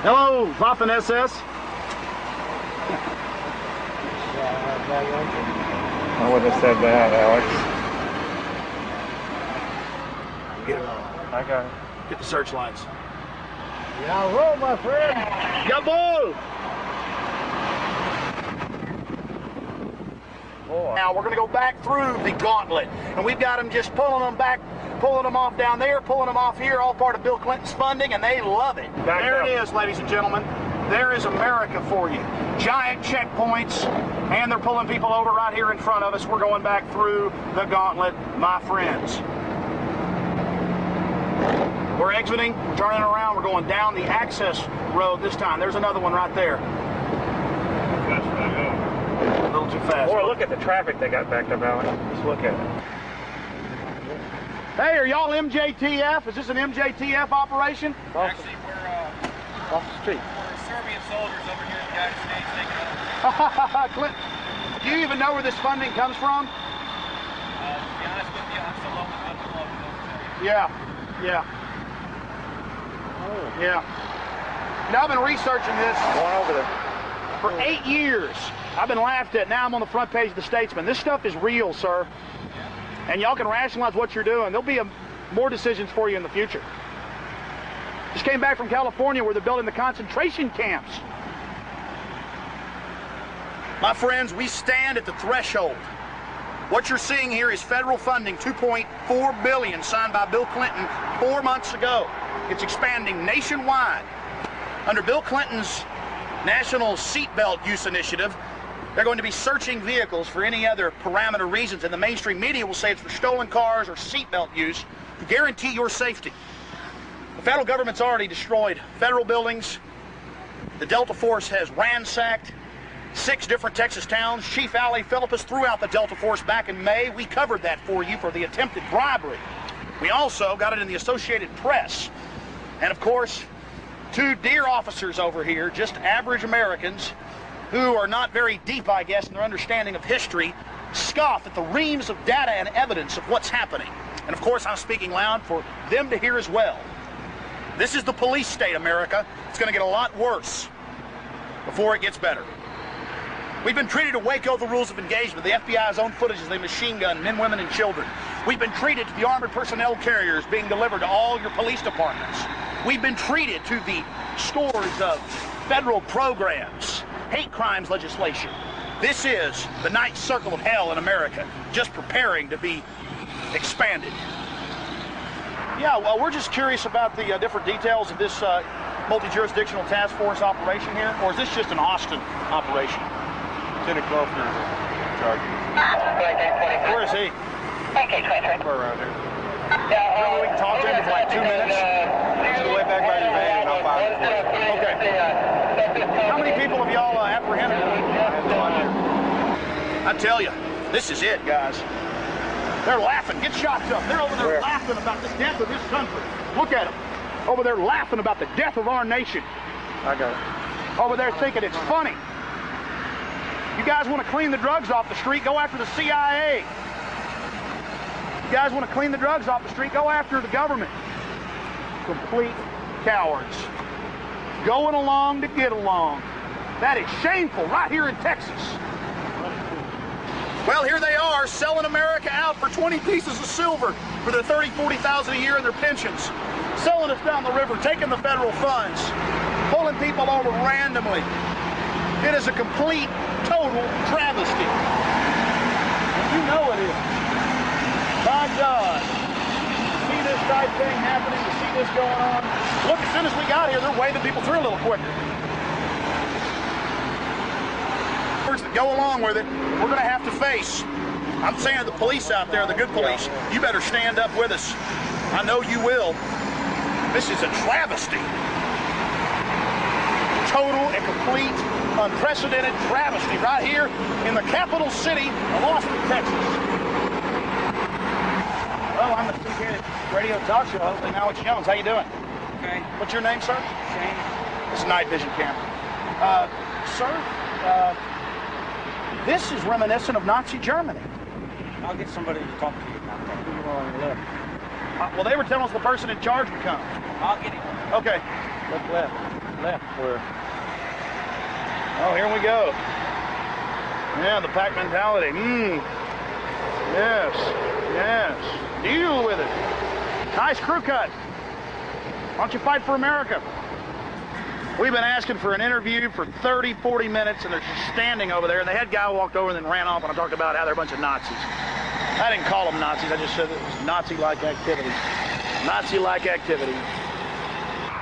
Hello, Waffen SS. I would have said that, Alex. Get it on. I got it. Get the searchlights. Yeah, roll, my friend. Jawohl! Now we're going to go back through the gauntlet, and we've got them just pulling them back, pulling them off down there, pulling them off here, all part of Bill Clinton's funding, and they love it. There it is, ladies and gentlemen. There is America for you. Giant checkpoints, and they're pulling people over right here in front of us. We're going back through the gauntlet, my friends. We're exiting, turning around, we're going down the access road this time. There's another one right there. A little too fast. Boy, look at the traffic they got backed up, Alex. Just look at it. Hey, are y'all MJTF? Is this an MJTF operation? Actually, we're off the street. We're Serbian soldiers over here in the United States taking over. Clint, do you even know where this funding comes from? To be honest with you, I'm so low with unemployment. Yeah. Now, I've been researching this for 8 years. I've been laughed at. Now I'm on the front page of the Statesman. This stuff is real, sir. And y'all can rationalize what you're doing. There'll be more decisions for you in the future. Just came back from California where they're building the concentration camps. My friends, we stand at the threshold. What you're seeing here is federal funding, $2.4 billion, signed by Bill Clinton 4 months ago. It's expanding nationwide. Under Bill Clinton's National Seatbelt Use Initiative, they're going to be searching vehicles for any other parameter reasons, and the mainstream media will say it's for stolen cars or seatbelt use to guarantee your safety. The federal government's already destroyed federal buildings. The Delta Force has ransacked 6 different Texas towns. Chief Ali Philippus threw out the Delta Force back in May. We covered that for you for the attempted bribery. We also got it in the Associated Press. And of course, 2 dear officers over here, just average Americans, who are not very deep, I guess, in their understanding of history, scoff at the reams of data and evidence of what's happening. And of course, I'm speaking loud for them to hear as well. This is the police state, America. It's going to get a lot worse before it gets better. We've been treated to Waco the rules of engagement, the FBI's own footage as they machine gun men, women, and children. We've been treated to the armored personnel carriers being delivered to all your police departments. We've been treated to the scores of federal programs, hate crimes legislation. This is the ninth circle of hell in America, just preparing to be expanded. Yeah, well, we're just curious about the different details of this multi-jurisdictional task force operation here, or is this just an Austin operation? Lieutenant Crawford is in charge. Where is he? We're around here. Maybe we can talk to him for like 2 minutes. He's on the way back by your van, and I'll find him for you. Okay. How many people have y'all apprehended? I tell you, this is it, guys. They're laughing. Get shots up. They're over there laughing about the death of this country. Look at them. Over there laughing about the death of our nation. I got it. Over there thinking it's funny. You guys want to clean the drugs off the street, go after the CIA. You guys want to clean the drugs off the street, go after the government. Complete cowards. Going along to get along. That is shameful right here in Texas. Well, here they are selling America out for 20 pieces of silver for their $30,000, $40,000 a year in their pensions. Selling us down the river, taking the federal funds, pulling people over randomly. It is a complete, total travesty. And you know it is. My God. To see this type thing happening, to see this going on. Look, as soon as we got here, they're waving people through a little quicker. That go along with it, we're going to have to face. I'm saying to the police out there, the good police, you better stand up with us. I know you will. This is a travesty. Total and complete, unprecedented travesty right here in the capital city of Austin, Texas. Well, I'm the syndicated radio talk show host, Alex Jones. How you doing? Okay. What's your name, sir? Shane. This is night vision camera. Sir, this is reminiscent of Nazi Germany. I'll get somebody to talk to you about that. You're on the left. Well, they were telling us the person in charge would come. I'll get him. Okay. Look left. Left. Where? Oh, here we go. Yeah, the pack mentality. Yes. Yes. Deal with it. Nice crew cut. Why don't you fight for America? We've been asking for an interview for 30, 40 minutes, and they're just standing over there. And the head guy walked over and then ran off, and I talked about how they're a bunch of Nazis. I didn't call them Nazis. I just said it was Nazi-like activity. Nazi-like activity.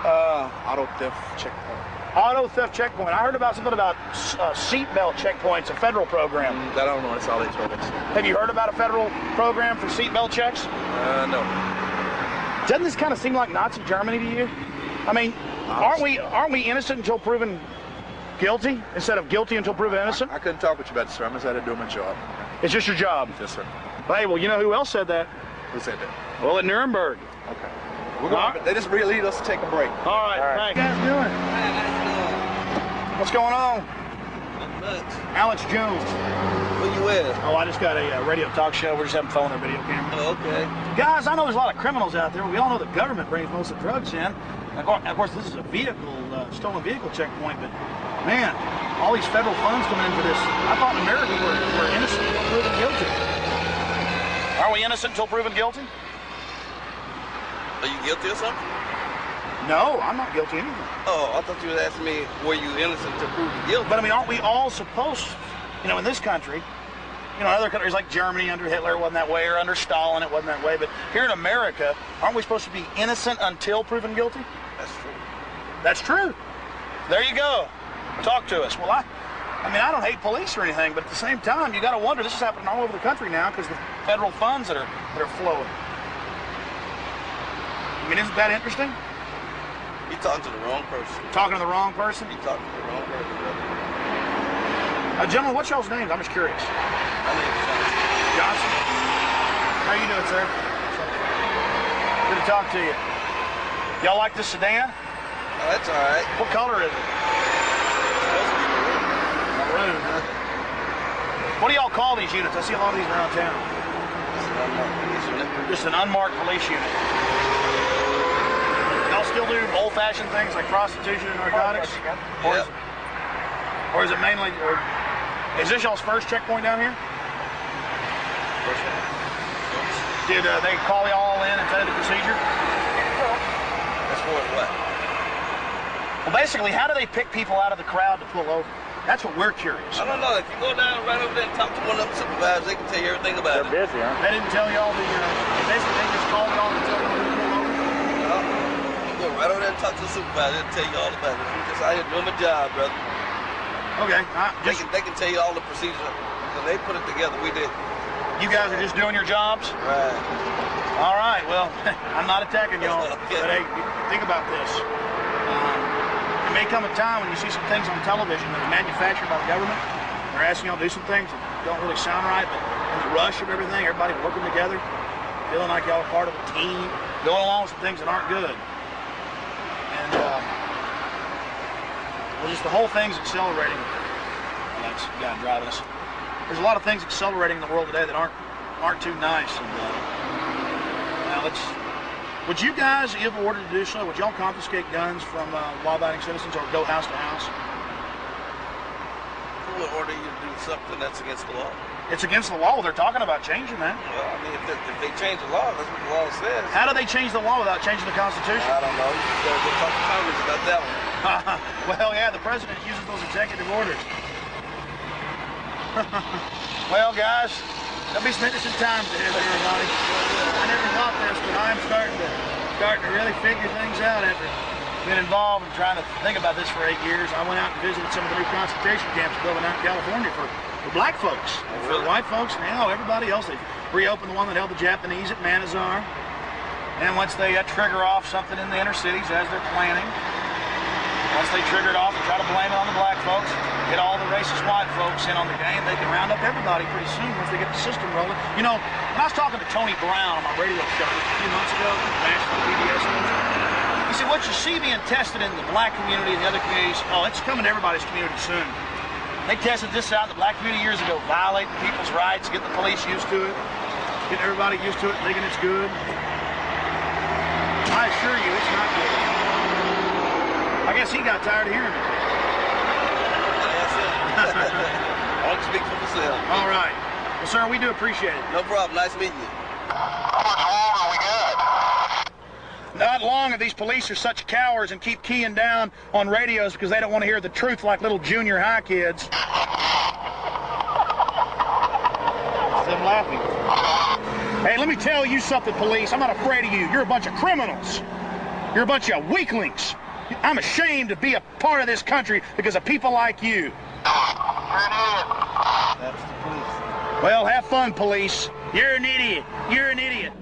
Auto theft checkpoint. Auto theft checkpoint. I heard about something about seatbelt checkpoints, a federal program. I don't know. That's all they told us. Have you heard about a federal program for seatbelt checks? No. Doesn't this kind of seem like Nazi Germany to you? I mean, aren't we innocent until proven guilty instead of guilty until proven innocent? I couldn't talk with you about this, sir. I'm just out to do my job. It's just your job? Yes, sir. Hey, well, you know who else said that? Who said that? Well, at Nuremberg. Okay. They just really need us to take a break. All right. Thanks. What you guys doing? What's going on? Not much. Alex Jones. Where you at? Oh, I just got a radio talk show. We're just having fun with our video camera. Oh, okay. Guys, I know there's a lot of criminals out there. We all know the government brings most of the drugs in. Of course, this is a stolen vehicle checkpoint, but man, all these federal funds coming in for this. I thought in America we're innocent until proven guilty. Are we innocent until proven guilty? Are you guilty or something? No, I'm not guilty of anything. Oh, I thought you were asking me, were you innocent until proven guilty? But I mean, aren't we all supposed, in this country, in other countries like Germany under Hitler it wasn't that way, or under Stalin it wasn't that way, but here in America, aren't we supposed to be innocent until proven guilty? That's true. That's true. There you go. Talk to us. Well, I mean, I don't hate police or anything, but at the same time, you got to wonder, this is happening all over the country now because the federal funds that are flowing. I mean, isn't that interesting? You're talking to the wrong person. Talking to the wrong person? You're talking to the wrong person, brother. Gentlemen, what's y'all's names? I'm just curious. My name is Johnson. Johnson? How you doing, sir? Good to talk to you. Y'all like this sedan? Oh, that's all right. What color is it? Maroon, huh? What do y'all call these units? I see a lot of these around town. Just an unmarked police unit. Y'all still do old-fashioned things like prostitution and narcotics? Yeah. Or is it mainly... is this y'all's first checkpoint down here? Did they call y'all in and tell you the procedure? That's for what? Well, basically, how do they pick people out of the crowd to pull over? That's what we're curious. I don't know. If you go down right over there and talk to one of them supervisors, they can tell you everything about it. They're busy, huh? They didn't tell y'all basically they just called y'all and told y'all to pull over? No. You go right over there and talk to the supervisor, they'll tell you all about it. I'm just out here doing my job, brother. Okay. They can tell you all the procedures. When they put it together, we did. You guys are just doing your jobs? Right. All right. Well, I'm not attacking y'all. Okay. But hey, think about this. There may come a time when you see some things on television that are manufactured by the government. They're asking y'all to do some things that don't really sound right, but in the rush of everything, everybody working together, feeling like y'all are part of a team, going along with some things that aren't good. And, well, just the whole thing's accelerating. Well, that's the guy driving us. There's a lot of things accelerating in the world today that aren't too nice. And now would you guys, if ordered to do so, would y'all confiscate guns from law-abiding citizens or go house to house? Who would order you to do something that's against the law? It's against the law. They're talking about changing that. Well, I mean, if they change the law, that's what the law says. How do they change the law without changing the Constitution? I don't know. You gotta go talk to Congress about that one. Well, yeah, the president uses those executive orders. Well, guys, there'll be some interesting times ahead, everybody. I never thought this, but I'm starting to really figure things out after being involved and trying to think about this for 8 years. I went out and visited some of the new concentration camps building out in California for black folks, for white folks, and everybody else. They reopened the one that held the Japanese at Manizar. And once they trigger off something in the inner cities as they're planning, once they trigger it off and try to blame it on the black folks, get all the racist white folks in on the game, they can round up everybody pretty soon once they get the system rolling. You know, when I was talking to Tony Brown on my radio show a few months ago, Nashville PBS, he said, what you see being tested in the black community and the other communities, oh, it's coming to everybody's community soon. They tested this out in the black community years ago, violating people's rights, getting the police used to it, getting everybody used to it, thinking it's good. I assure you, it's not good. I guess he got tired of hearing it. That's it. I want to speak for myself. All right. Well, sir, we do appreciate it. No problem. Nice meeting you. Not long if these police are such cowards and keep keying down on radios because they don't want to hear the truth like little junior high kids. That's them laughing. Hey, let me tell you something, police. I'm not afraid of you. You're a bunch of criminals. You're a bunch of weaklings. I'm ashamed to be a part of this country because of people like you. That's the police. Well, have fun, police. You're an idiot. You're an idiot.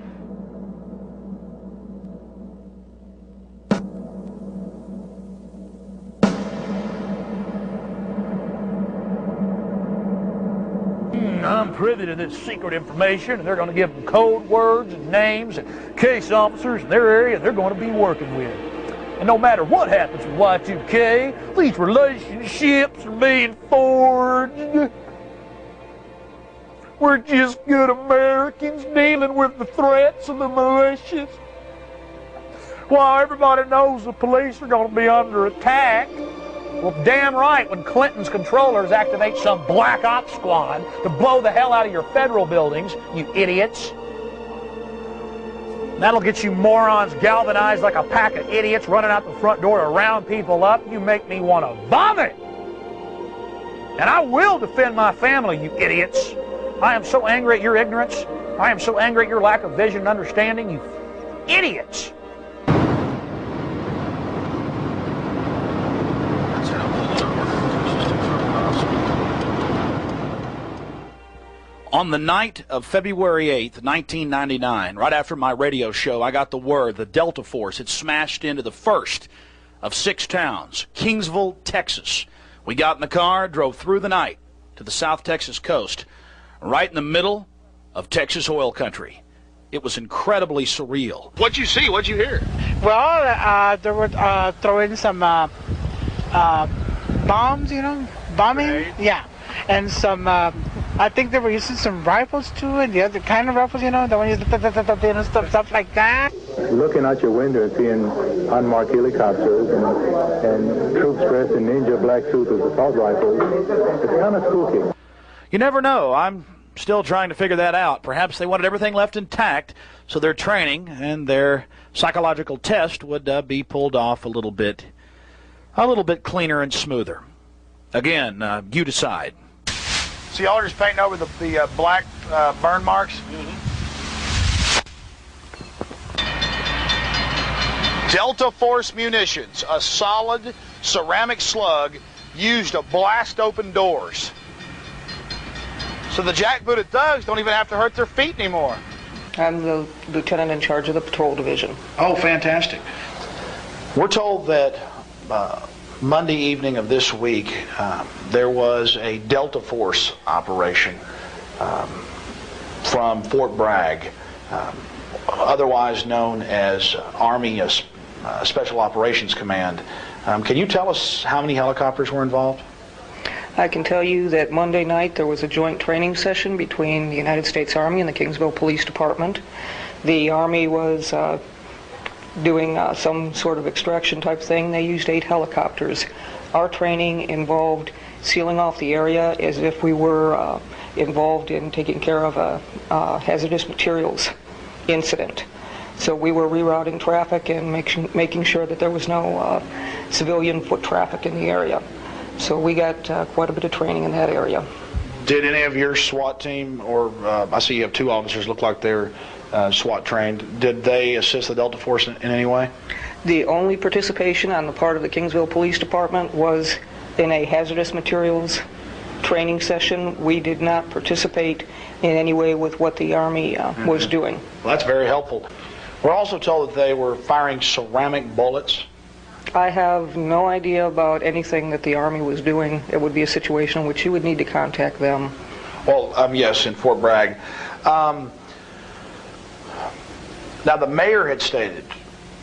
I'm privy to this secret information, and they're going to give them code words and names and case officers in their area they're going to be working with. And no matter what happens with Y2K, these relationships are being forged. We're just good Americans dealing with the threats of the malicious. While everybody knows the police are going to be under attack, well, damn right, when Clinton's controllers activate some black ops squad to blow the hell out of your federal buildings, you idiots. That'll get you morons galvanized like a pack of idiots running out the front door to round people up. You make me want to vomit. And I will defend my family, you idiots. I am so angry at your ignorance. I am so angry at your lack of vision and understanding, you idiots. On the night of February 8th, 1999, right after my radio show, I got the word the Delta Force had smashed into the first of 6 towns, Kingsville, Texas. We got in the car, drove through the night to the South Texas coast, right in the middle of Texas oil country. It was incredibly surreal. What'd you see? What'd you hear? Well, they were throwing some bombs, you know, bombing. Right. Yeah, and some. I think they were using some rifles too, and the other kind of rifles, you know, the one using stuff like that. Looking out your window and seeing unmarked helicopters and troops dressed in ninja black suits with assault rifles, it's kind of spooky. You never know. I'm still trying to figure that out. Perhaps they wanted everything left intact so their training and their psychological test would be pulled off a little bit cleaner and smoother. Again, you decide. See, y'all are just painting over the black burn marks? Mm-hmm. Delta Force munitions, a solid ceramic slug used to blast open doors. So the jackbooted thugs don't even have to hurt their feet anymore. I'm the lieutenant in charge of the patrol division. Oh, fantastic. We're told that Monday evening of this week, there was a Delta Force operation from Fort Bragg, otherwise known as Army Special Operations Command. Can you tell us how many helicopters were involved? I can tell you that Monday night there was a joint training session between the United States Army and the Kingsville Police Department. The Army was doing some sort of extraction type thing. They used 8 helicopters. Our training involved sealing off the area as if we were involved in taking care of a hazardous materials incident. So we were rerouting traffic and making sure that there was no civilian foot traffic in the area. So we got quite a bit of training in that area. Did any of your SWAT team, or I see you have 2 officers look like they're SWAT trained, did they assist the Delta Force in any way? The only participation on the part of the Kingsville Police Department was in a hazardous materials training session. We did not participate in any way with what the Army was doing. Well, that's very helpful. We're also told that they were firing ceramic bullets. I have no idea about anything that the Army was doing. It would be a situation in which you would need to contact them. Well, yes, in Fort Bragg. Now, the mayor had stated,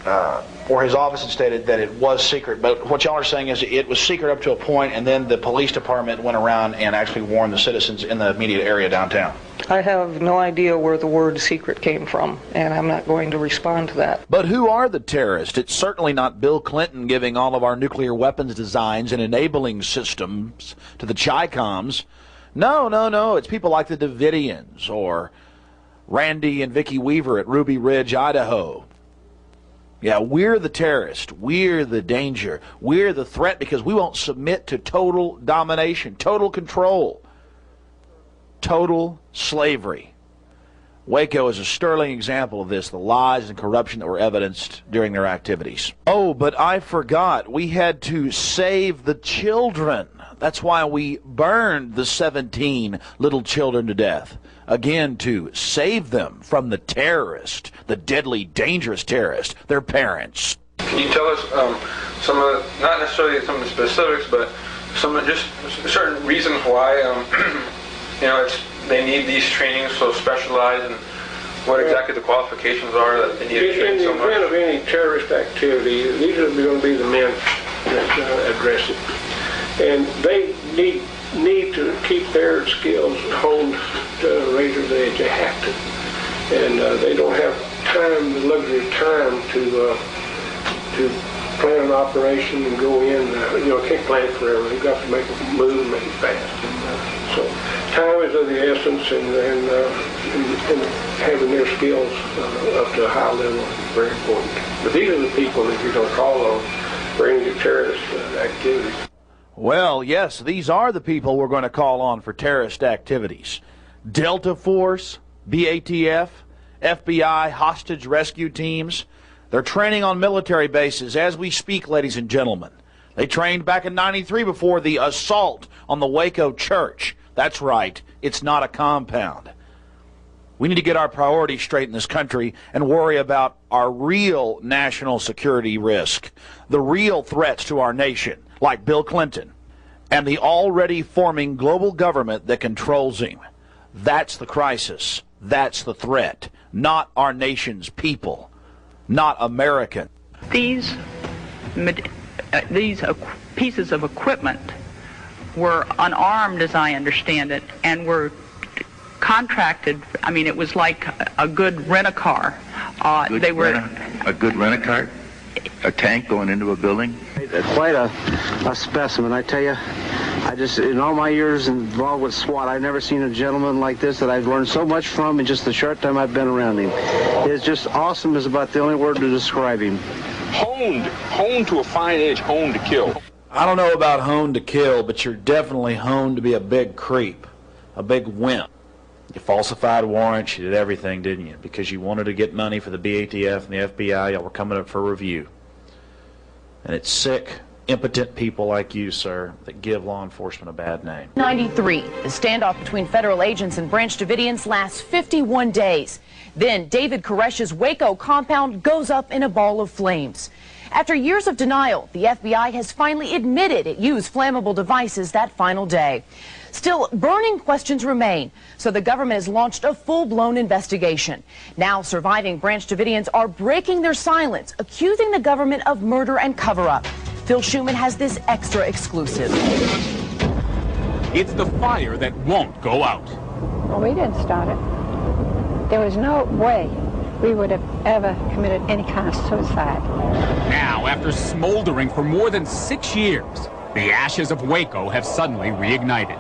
or his office had stated, that it was secret, but what y'all are saying is it was secret up to a point, and then the police department went around and actually warned the citizens in the immediate area downtown. I have no idea where the word secret came from, and I'm not going to respond to that. But who are the terrorists? It's certainly not Bill Clinton giving all of our nuclear weapons designs and enabling systems to the Chi-Coms. No. It's people like the Davidians or Randy and Vicki Weaver at Ruby Ridge, Idaho. Yeah, we're the terrorist. We're the danger. We're the threat because we won't submit to total domination, total control, total slavery. Waco is a sterling example of this, the lies and corruption that were evidenced during their activities. Oh, but I forgot. We had to save the children. That's why we burned the 17 little children to death. Again, to save them from the terrorist, the deadly, dangerous terrorist, their parents. Can you tell us some of the, not necessarily some of the specifics, but some of just certain reasons why, they need these trainings so specialized, and what exactly the qualifications are that they need to train so much? In the event of any terrorist activity, these are going to be the men that address it. And they need to keep their skills honed to razor's edge. They have to. And they don't have time, the luxury of time to plan an operation and go in. Can't plan it forever. You've got to make a move and make it fast. And, so time is of the essence, and having their skills up to a high level is very important. But these are the people that you're going to call on for any terrorist activities. Well, yes, these are the people we're going to call on for terrorist activities. Delta Force, BATF, FBI, hostage rescue teams. They're training on military bases as we speak, ladies and gentlemen. They trained back in '93 before the assault on the Waco church. That's right, it's not a compound. We need to get our priorities straight in this country and worry about our real national security risk, the real threats to our nation, like Bill Clinton, and the already forming global government that controls him. That's the crisis. That's the threat. Not our nation's people. Not American. These pieces of equipment were unarmed, as I understand it, and were contracted. I mean, it was like a good rent-a-car. A good rent-a-car? A tank going into a building? Quite a specimen, I tell you. In all my years involved with SWAT, I've never seen a gentleman like this that I've learned so much from in just the short time I've been around him. It's just awesome is about the only word to describe him. Honed to a fine edge, honed to kill. I don't know about honed to kill, but you're definitely honed to be a big creep, a big wimp. You falsified warrants, you did everything, didn't you? Because you wanted to get money for the BATF and the FBI. Y'all were coming up for review. And it's sick, impotent people like you, sir, that give law enforcement a bad name. 93, the standoff between federal agents and Branch Davidians lasts 51 days. Then David Koresh's Waco compound goes up in a ball of flames. After years of denial, the FBI has finally admitted it used flammable devices that final day. Still, burning questions remain, so the government has launched a full-blown investigation. Now, surviving Branch Davidians are breaking their silence, accusing the government of murder and cover-up. Phil Schuman has this extra exclusive. It's the fire that won't go out. Well, we didn't start it. There was no way we would have ever committed any kind of suicide. Now, after smoldering for more than 6 years, the ashes of Waco have suddenly reignited.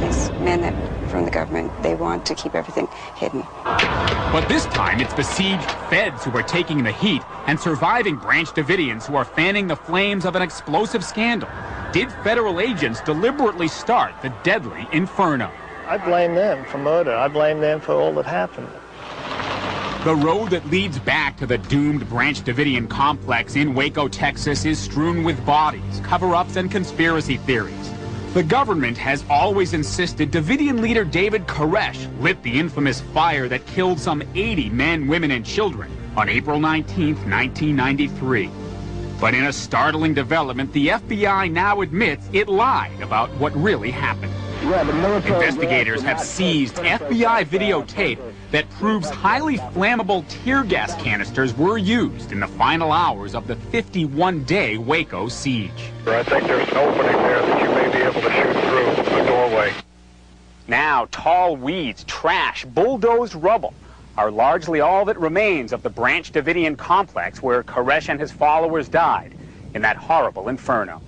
These men that from the government, they want to keep everything hidden. But this time it's besieged feds who are taking the heat and surviving Branch Davidians who are fanning the flames of an explosive scandal. Did federal agents deliberately start the deadly inferno? I blame them for murder. I blame them for all that happened. The road that leads back to the doomed Branch Davidian complex in Waco, Texas is strewn with bodies, cover-ups, and conspiracy theories. The government has always insisted Davidian leader David Koresh lit the infamous fire that killed some 80 men, women, and children on April 19, 1993. But in a startling development, the FBI now admits it lied about what really happened. Investigators have seized FBI videotape that proves highly flammable tear gas canisters were used in the final hours of the 51-day Waco siege. I think there's an opening there that you may be able to shoot through a doorway. Now, tall weeds, trash, bulldozed rubble are largely all that remains of the Branch Davidian complex where Koresh and his followers died in that horrible inferno.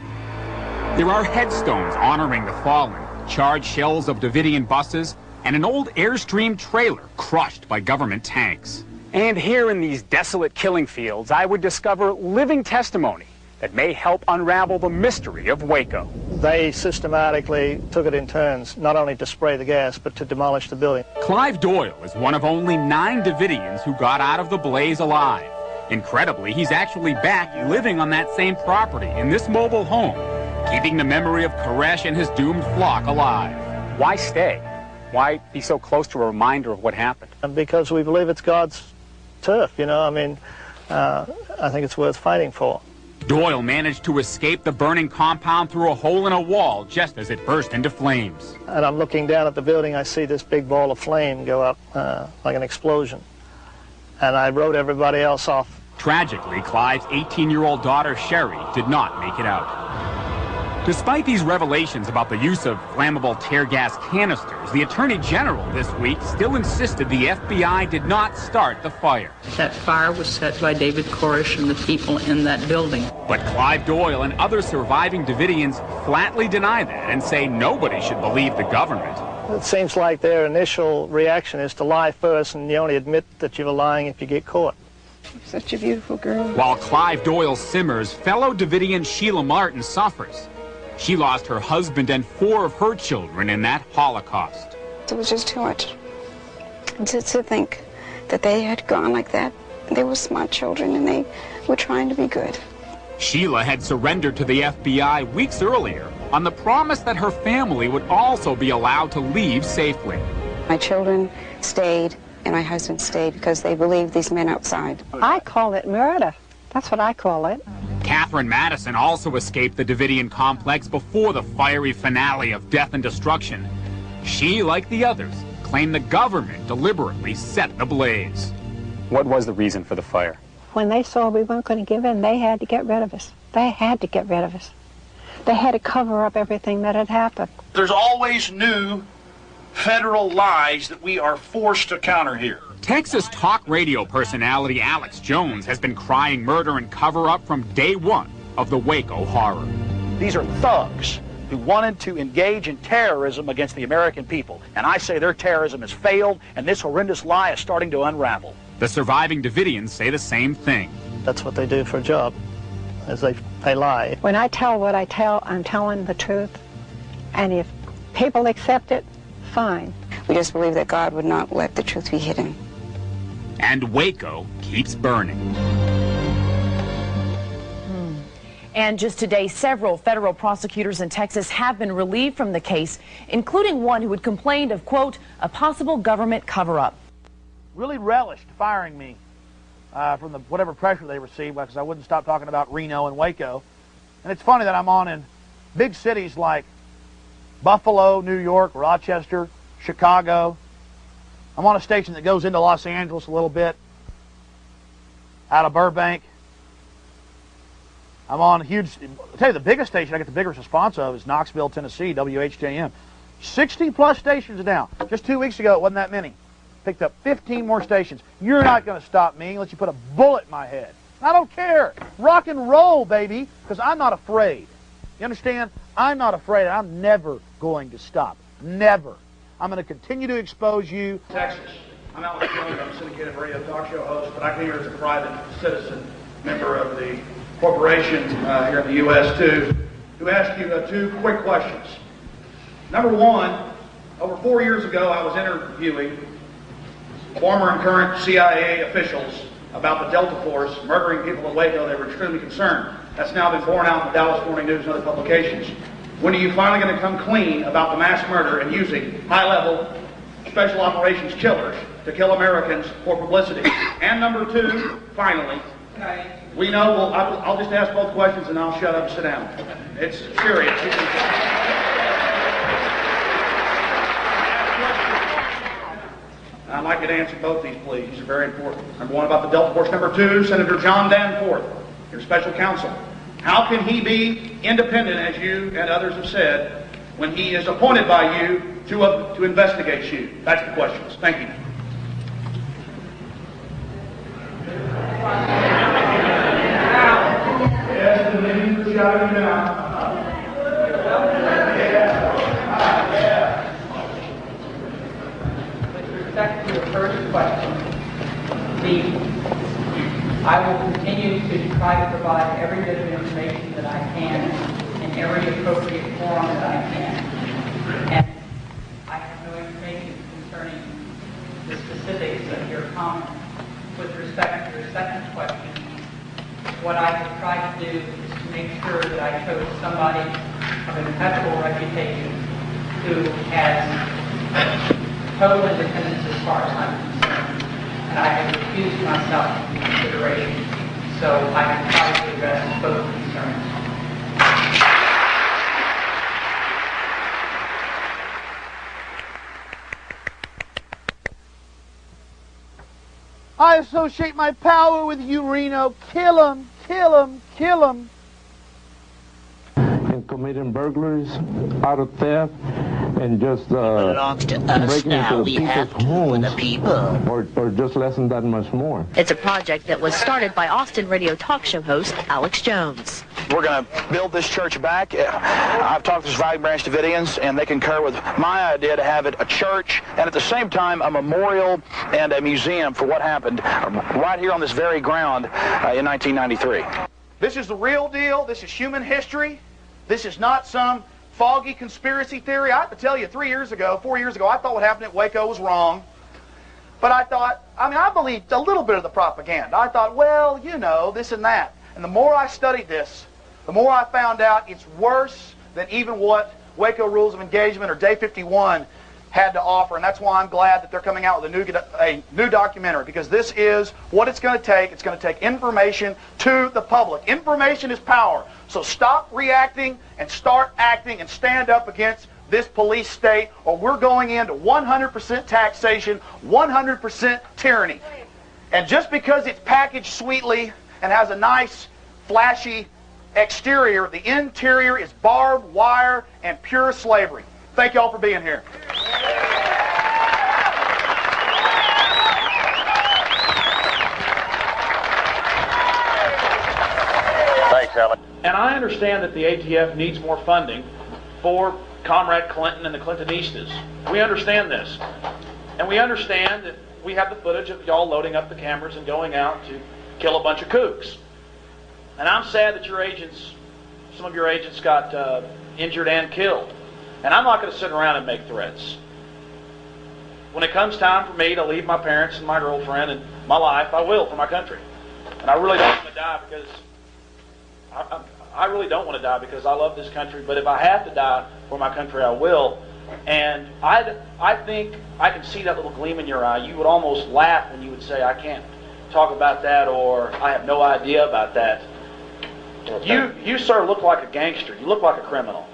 There are headstones honoring the fallen, charred shells of Davidian buses, and an old Airstream trailer crushed by government tanks. And here in these desolate killing fields, I would discover living testimony that may help unravel the mystery of Waco. They systematically took it in turns, not only to spray the gas, but to demolish the building. Clive Doyle is one of only 9 Davidians who got out of the blaze alive. Incredibly, he's actually back living on that same property in this mobile home, keeping the memory of Koresh and his doomed flock alive. Why stay? Why be so close to a reminder of what happened? Because we believe it's God's turf, you know. I mean, I think it's worth fighting for. Doyle managed to escape the burning compound through a hole in a wall just as it burst into flames. And I'm looking down at the building, I see this big ball of flame go up like an explosion. And I wrote everybody else off. Tragically, Clive's 18-year-old daughter, Sherry, did not make it out. Despite these revelations about the use of flammable tear gas canisters, the Attorney General this week still insisted the FBI did not start the fire. That fire was set by David Koresh and the people in that building. But Clive Doyle and other surviving Davidians flatly deny that and say nobody should believe the government. It seems like their initial reaction is to lie first, and you only admit that you're lying if you get caught. Such a beautiful girl. While Clive Doyle simmers, fellow Davidian Sheila Martin suffers. She lost her husband and 4 of her children in that Holocaust. It was just too much to think that they had gone like that. They were smart children and they were trying to be good. Sheila had surrendered to the FBI weeks earlier on the promise that her family would also be allowed to leave safely. My children stayed and my husband stayed because they believed these men outside. I call it murder. That's what I call it. Catherine Madison also escaped the Davidian complex before the fiery finale of death and destruction. She, like the others, claimed the government deliberately set the blaze. What was the reason for the fire? When they saw we weren't going to give in, they had to get rid of us. They had to get rid of us. They had to cover up everything that had happened. There's always new federal lies that we are forced to counter here. Texas talk radio personality Alex Jones has been crying murder and cover-up from day one of the Waco horror. These are thugs who wanted to engage in terrorism against the American people. And I say their terrorism has failed, and this horrendous lie is starting to unravel. The surviving Davidians say the same thing. That's what they do for a job, is they lie. When I tell what I tell, I'm telling the truth. And if people accept it, fine. We just believe that God would not let the truth be hidden. And Waco keeps burning. And just today, several federal prosecutors in Texas have been relieved from the case, including one who had complained of, quote, a possible government cover-up. Really relished firing me from whatever pressure they received, because I wouldn't stop talking about Reno and Waco. And it's funny that I'm on in big cities like Buffalo, New York, Rochester, Chicago. I'm on a station that goes into Los Angeles a little bit, out of Burbank. I'm on huge, I'll tell you, the biggest station I get the biggest response of is Knoxville, Tennessee, WHJM. 60 plus stations now. Just 2 weeks ago, it wasn't that many. Picked up 15 more stations. You're not going to stop me unless you put a bullet in my head. I don't care. Rock and roll, baby, because I'm not afraid. You understand? I'm not afraid. I'm never going to stop. Never. I'm going to continue to expose you. Texas. I'm Alex Jones. I'm a syndicated radio talk show host, but I came here as a private citizen, member of the corporation here in the U.S. too, to ask you 2 quick questions. Number 1, over 4 years ago, I was interviewing former and current CIA officials about the Delta Force murdering people in Waco. They were extremely concerned. That's now been borne out in the Dallas Morning News and other publications. When are you finally going to come clean about the mass murder and using high-level special operations killers to kill Americans for publicity? And number 2, finally, we know, well, I'll just ask both questions and I'll shut up and sit down. It's serious. I'd like you to answer both these, please. These are very important. Number 1, about the Delta Force. Number 2, Senator John Danforth, your special counsel. How can he be independent, as you and others have said, when he is appointed by you to investigate you? That's the questions. Thank you. Yes, the names are shouting down. With respect to your first question, I will continue to try to provide every bit of information that I can in every appropriate form that I can. And I have no information concerning the specifics of your comment. With respect to your second question, what I have tried to do is to make sure that I chose somebody of impeccable reputation who has total independence as far as I'm concerned. And I have recused myself from consideration, so I can try to address both concerns. I associate my power with you, Reno. Kill him, kill him, kill him. And committing burglaries out of theft and just breaking into people's homes or just less than that much more. It's a project that was started by Austin radio talk show host Alex Jones. We're going to build this church back. I've talked to surviving Branch Davidians, and they concur with my idea to have it a church and at the same time a memorial and a museum for what happened right here on this very ground in 1993. This is the real deal. This is human history. This is not some foggy conspiracy theory. I have to tell you, 4 years ago, I thought what happened at Waco was wrong. But I believed a little bit of the propaganda. I thought, well, you know, this and that. And the more I studied this, the more I found out it's worse than even what Waco Rules of Engagement or Day 51 had to offer. And that's why I'm glad that they're coming out with a new documentary, because this is what it's going to take. It's going to take information to the public. Information is power. So stop reacting and start acting and stand up against this police state, or we're going into 100% taxation, 100% tyranny. And just because it's packaged sweetly and has a nice, flashy exterior, the interior is barbed wire and pure slavery. Thank you all for being here. Thanks, Alex. And I understand that the ATF needs more funding for Comrade Clinton and the Clintonistas. We understand this. And we understand that we have the footage of y'all loading up the cameras and going out to kill a bunch of kooks. And I'm sad that your agents, some of your agents got injured and killed. And I'm not going to sit around and make threats. When it comes time for me to leave my parents and my girlfriend and my life, I will for my country. And I really don't want to die because I really don't want to die because I love this country. But if I have to die for my country, I will. And I think I can see that little gleam in your eye. You would almost laugh when you would say, I can't. talk about that, or I have no idea about that. You, sir, look like a gangster. You look like a criminal.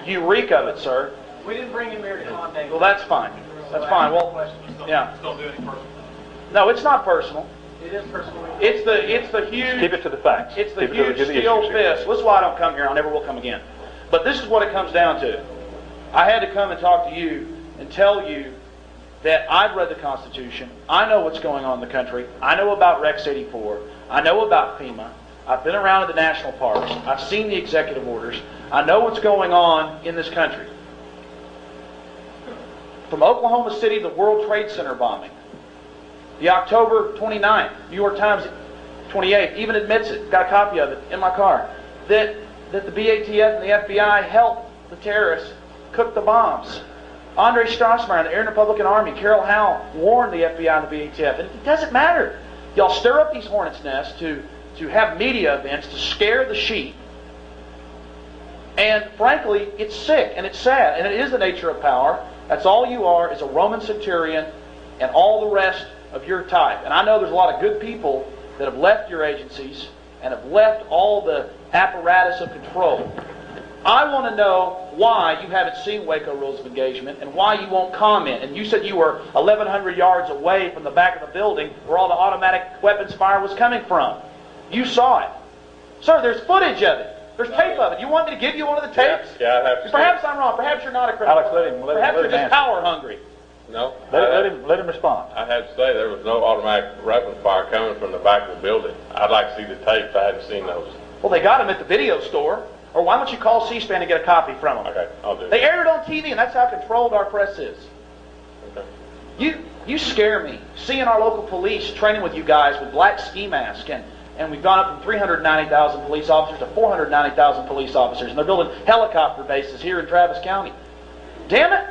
You reek of it, sir. We didn't bring him here to comment. Well, that's fine. That's fine. Well, yeah. Don't do anything personal. No, it's not personal. It is personal. It's the huge. Keep it to the facts. It's the huge steel fist. This is why I don't come here. I never will come again. But this is what it comes down to. I had to come and talk to you and tell you that I've read the Constitution. I know what's going on in the country. I know about Rex 84. I know about FEMA. I've been around at the national parks. I've seen the executive orders. I know what's going on in this country. From Oklahoma City, the World Trade Center bombing, the October 29th, New York Times 28th even admits it, got a copy of it in my car, that the BATF and the FBI helped the terrorists cook the bombs. Andre Strassmeyer, the Air and Republican Army, Carol Howe warned the FBI and the BATF. And it doesn't matter. Y'all stir up these hornets' nests to have media events to scare the sheep. And frankly, it's sick and it's sad. And it is the nature of power. That's all you are, is a Roman centurion and all the rest of your type. And I know there's a lot of good people that have left your agencies and have left all the apparatus of control. I want to know why you haven't seen Waco Rules of Engagement and why you won't comment. And you said you were 1,100 yards away from the back of the building where all the automatic weapons fire was coming from. You saw it. Sir, there's footage of it. There's tape of it. You want me to give you one of the tapes? Yeah, I'd have to. Perhaps I'm wrong. Perhaps you're not a criminal. Alex, let him Perhaps you're just answer. power hungry. No. Let him respond. I had to say there was no automatic weapon fire coming from the back of the building. I'd like to see the tapes. I hadn't seen those. Well, they got them at the video store. Or why don't you call C-SPAN and get a copy from them? Okay, I'll do it. They air it on TV, and that's how controlled our press is. Okay. You scare me. Seeing our local police training with you guys with black ski masks, and we've gone up from 390,000 police officers to 490,000 police officers, and they're building helicopter bases here in Travis County. Damn it!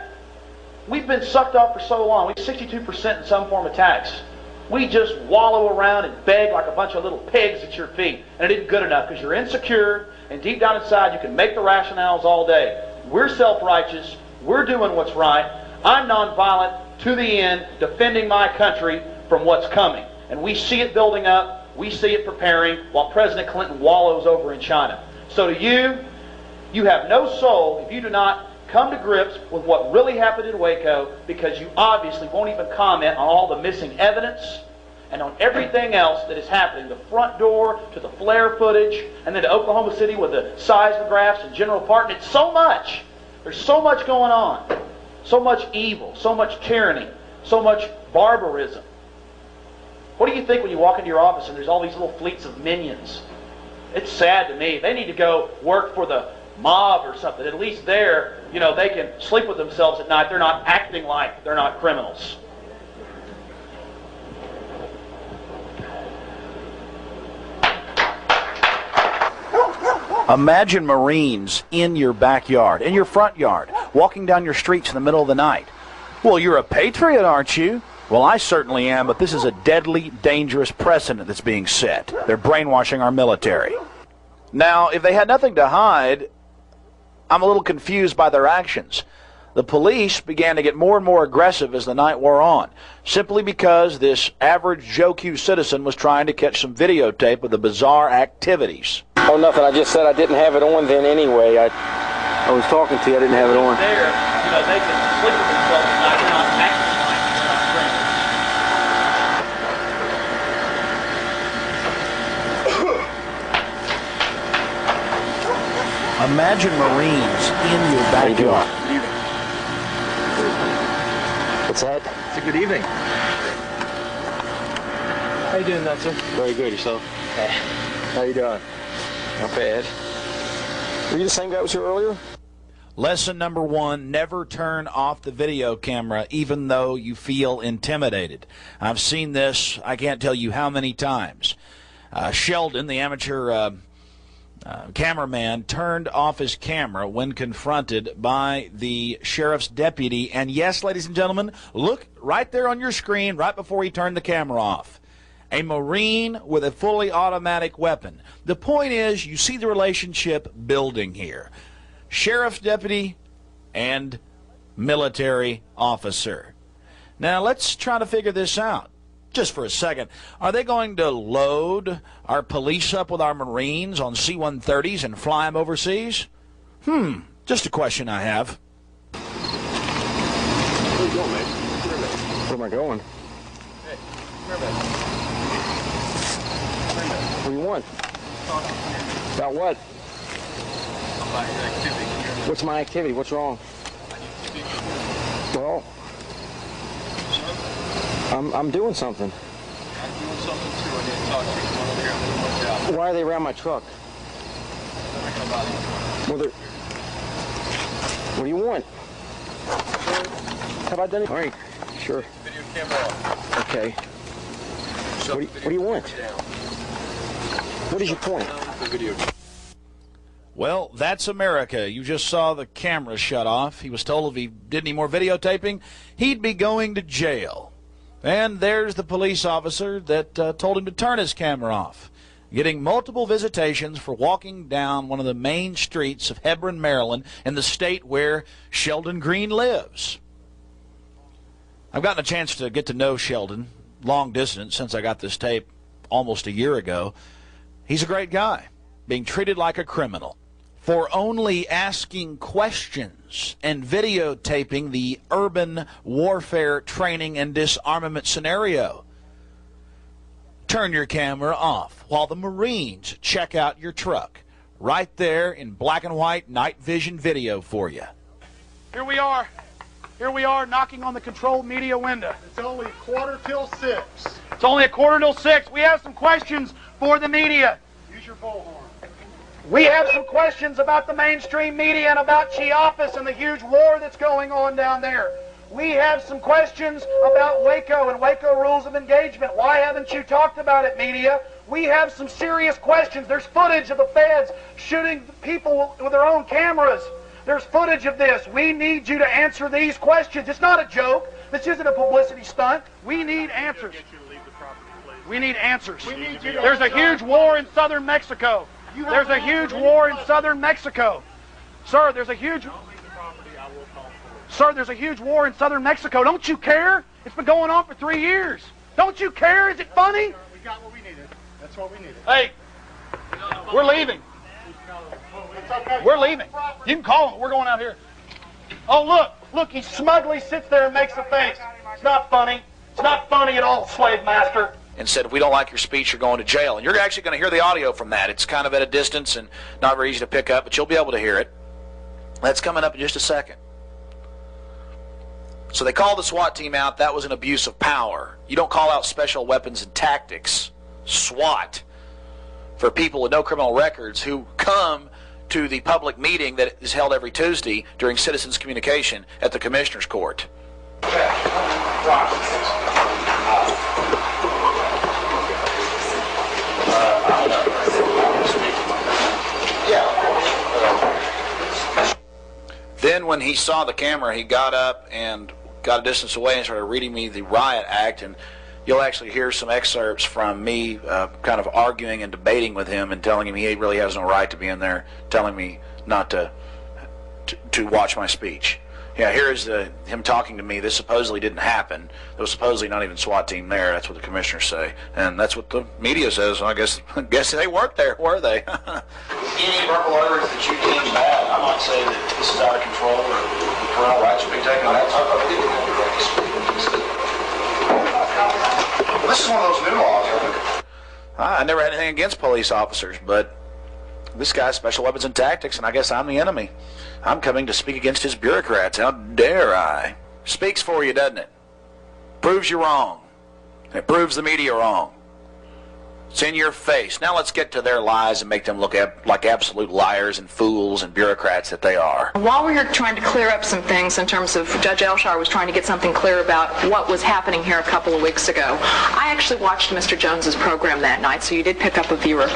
We've been sucked off for so long. We're 62% in some form of tax. We just wallow around and beg like a bunch of little pigs at your feet, and it isn't good enough because you're insecure, and deep down inside you can make the rationales all day. We're self-righteous. We're doing what's right. I'm nonviolent to the end, defending my country from what's coming. And we see it building up. We see it preparing while President Clinton wallows over in China. So to you, you have no soul if you do not come to grips with what really happened in Waco, because you obviously won't even comment on all the missing evidence and on everything else that is happening. The front door to the flare footage, and then to Oklahoma City with the seismographs and General Park. And it's so much. There's so much going on. So much evil, so much tyranny, so much barbarism. What do you think when you walk into your office and there's all these little fleets of minions? It's sad to me. They need to go work for the mob or something. At least there, they can sleep with themselves at night. They're not acting like they're not criminals. Imagine Marines in your backyard, in your front yard, walking down your streets in the middle of the night. Well, you're a patriot, aren't you? Well, I certainly am, but this is a deadly, dangerous precedent that's being set. They're brainwashing our military. Now, if they had nothing to hide, I'm a little confused by their actions. The police began to get more and more aggressive as the night wore on, simply because this average Joe Q citizen was trying to catch some videotape of the bizarre activities. Oh, nothing. I just said I didn't have it on then anyway. I was talking to you. I didn't have it on. There, they can sleep with themselves at night. They're not acting like they're not criminals. Imagine Marines in your backyard. What's that? It's a good evening. How you doing, Nelson? Very good. Yourself? Hey. How you doing? Not bad. Were you the same guy that was here earlier? Lesson number 1, never turn off the video camera even though you feel intimidated. I've seen this, I can't tell you how many times. Sheldon, the amateur cameraman, turned off his camera when confronted by the sheriff's deputy. And yes, ladies and gentlemen, look right there on your screen right before he turned the camera off. A Marine with a fully automatic weapon. The point is, you see the relationship building here. Sheriff's deputy and military officer. Now, let's try to figure this out. just for a second, are they going to load our police up with our Marines on C-130s and fly them overseas? Just a question I have. Where are you going, mate? Where am I going? Hey, what do you want? About what? About your activity. What's my activity? What's wrong? Well, I'm doing something. I'm doing something too. I need to talk to you. Come on over here. I'm doing my job. Why are they around my truck? Well, they're... What do you want? Have I done it? All right, sure. Video camera off. Okay. What do you want? What is your point? The video. Well, that's America. You just saw the camera shut off. He was told if he did any more videotaping, he'd be going to jail. And there's the police officer that told him to turn his camera off, getting multiple visitations for walking down one of the main streets of Hebron, Maryland, in the state where Sheldon Green lives. I've gotten a chance to get to know Sheldon long distance since I got this tape almost a year ago. He's a great guy, being treated like a criminal for only asking questions and videotaping the urban warfare training and disarmament scenario. Turn your camera off while the Marines check out your truck. Right there in black and white night vision video for you. Here we are. Here we are knocking on the controlled media window. It's only 6:45. It's only 6:45. We have some questions for the media. Use your bullhorn. We have some questions about the mainstream media and about Chiapas and the huge war that's going on down there. We have some questions about Waco and Waco rules of engagement. Why haven't you talked about it, media? We have some serious questions. There's footage of the feds shooting people with their own cameras. There's footage of this. We need you to answer these questions. It's not a joke. This isn't a publicity stunt. We need answers. We need answers. There's a huge war in southern Mexico. There's a huge war in southern Mexico. Sir, there's a huge... Sir, there's a huge war in southern Mexico. Don't you care? It's been going on for 3 years. Don't you care? Is it funny? We got what we needed. That's what we needed. Hey, we're leaving. We're leaving. You can call him. We're going out here. Oh, look. Look, he smugly sits there and makes a face. It's not funny. It's not funny at all, slave master. And said, if we don't like your speech, you're going to jail. And you're actually going to hear the audio from that. It's kind of at a distance and not very easy to pick up, but you'll be able to hear it. That's coming up in just a second. So they called the SWAT team out. That was an abuse of power. You don't call out special weapons and tactics, SWAT, for people with no criminal records who come to the public meeting that is held every Tuesday during citizens communication at the Commissioner's Court. Then when he saw the camera, he got up and got a distance away and started reading me the riot act, and you'll actually hear some excerpts from me kind of arguing and debating with him and telling him he really has no right to be in there, telling me not to watch my speech. Yeah, here is him talking to me. This supposedly didn't happen. There was supposedly not even SWAT team there. That's what the commissioners say, and that's what the media says. I guess they weren't there, were they? Any verbal utterance that you deem bad, I might say that this is out of control or parental rights should be taken. Well, this is one of those new laws. I never had anything against police officers, but this guy's special weapons and tactics, and I guess I'm the enemy. I'm coming to speak against his bureaucrats. How dare I? Speaks for you, doesn't it? Proves you wrong. It proves the media wrong. It's in your face. Now let's get to their lies and make them look like absolute liars and fools and bureaucrats that they are. While we were trying to clear up some things in terms of Judge Elshire was trying to get something clear about what was happening here a couple of weeks ago, I actually watched Mr. Jones's program that night, so you did pick up a viewer.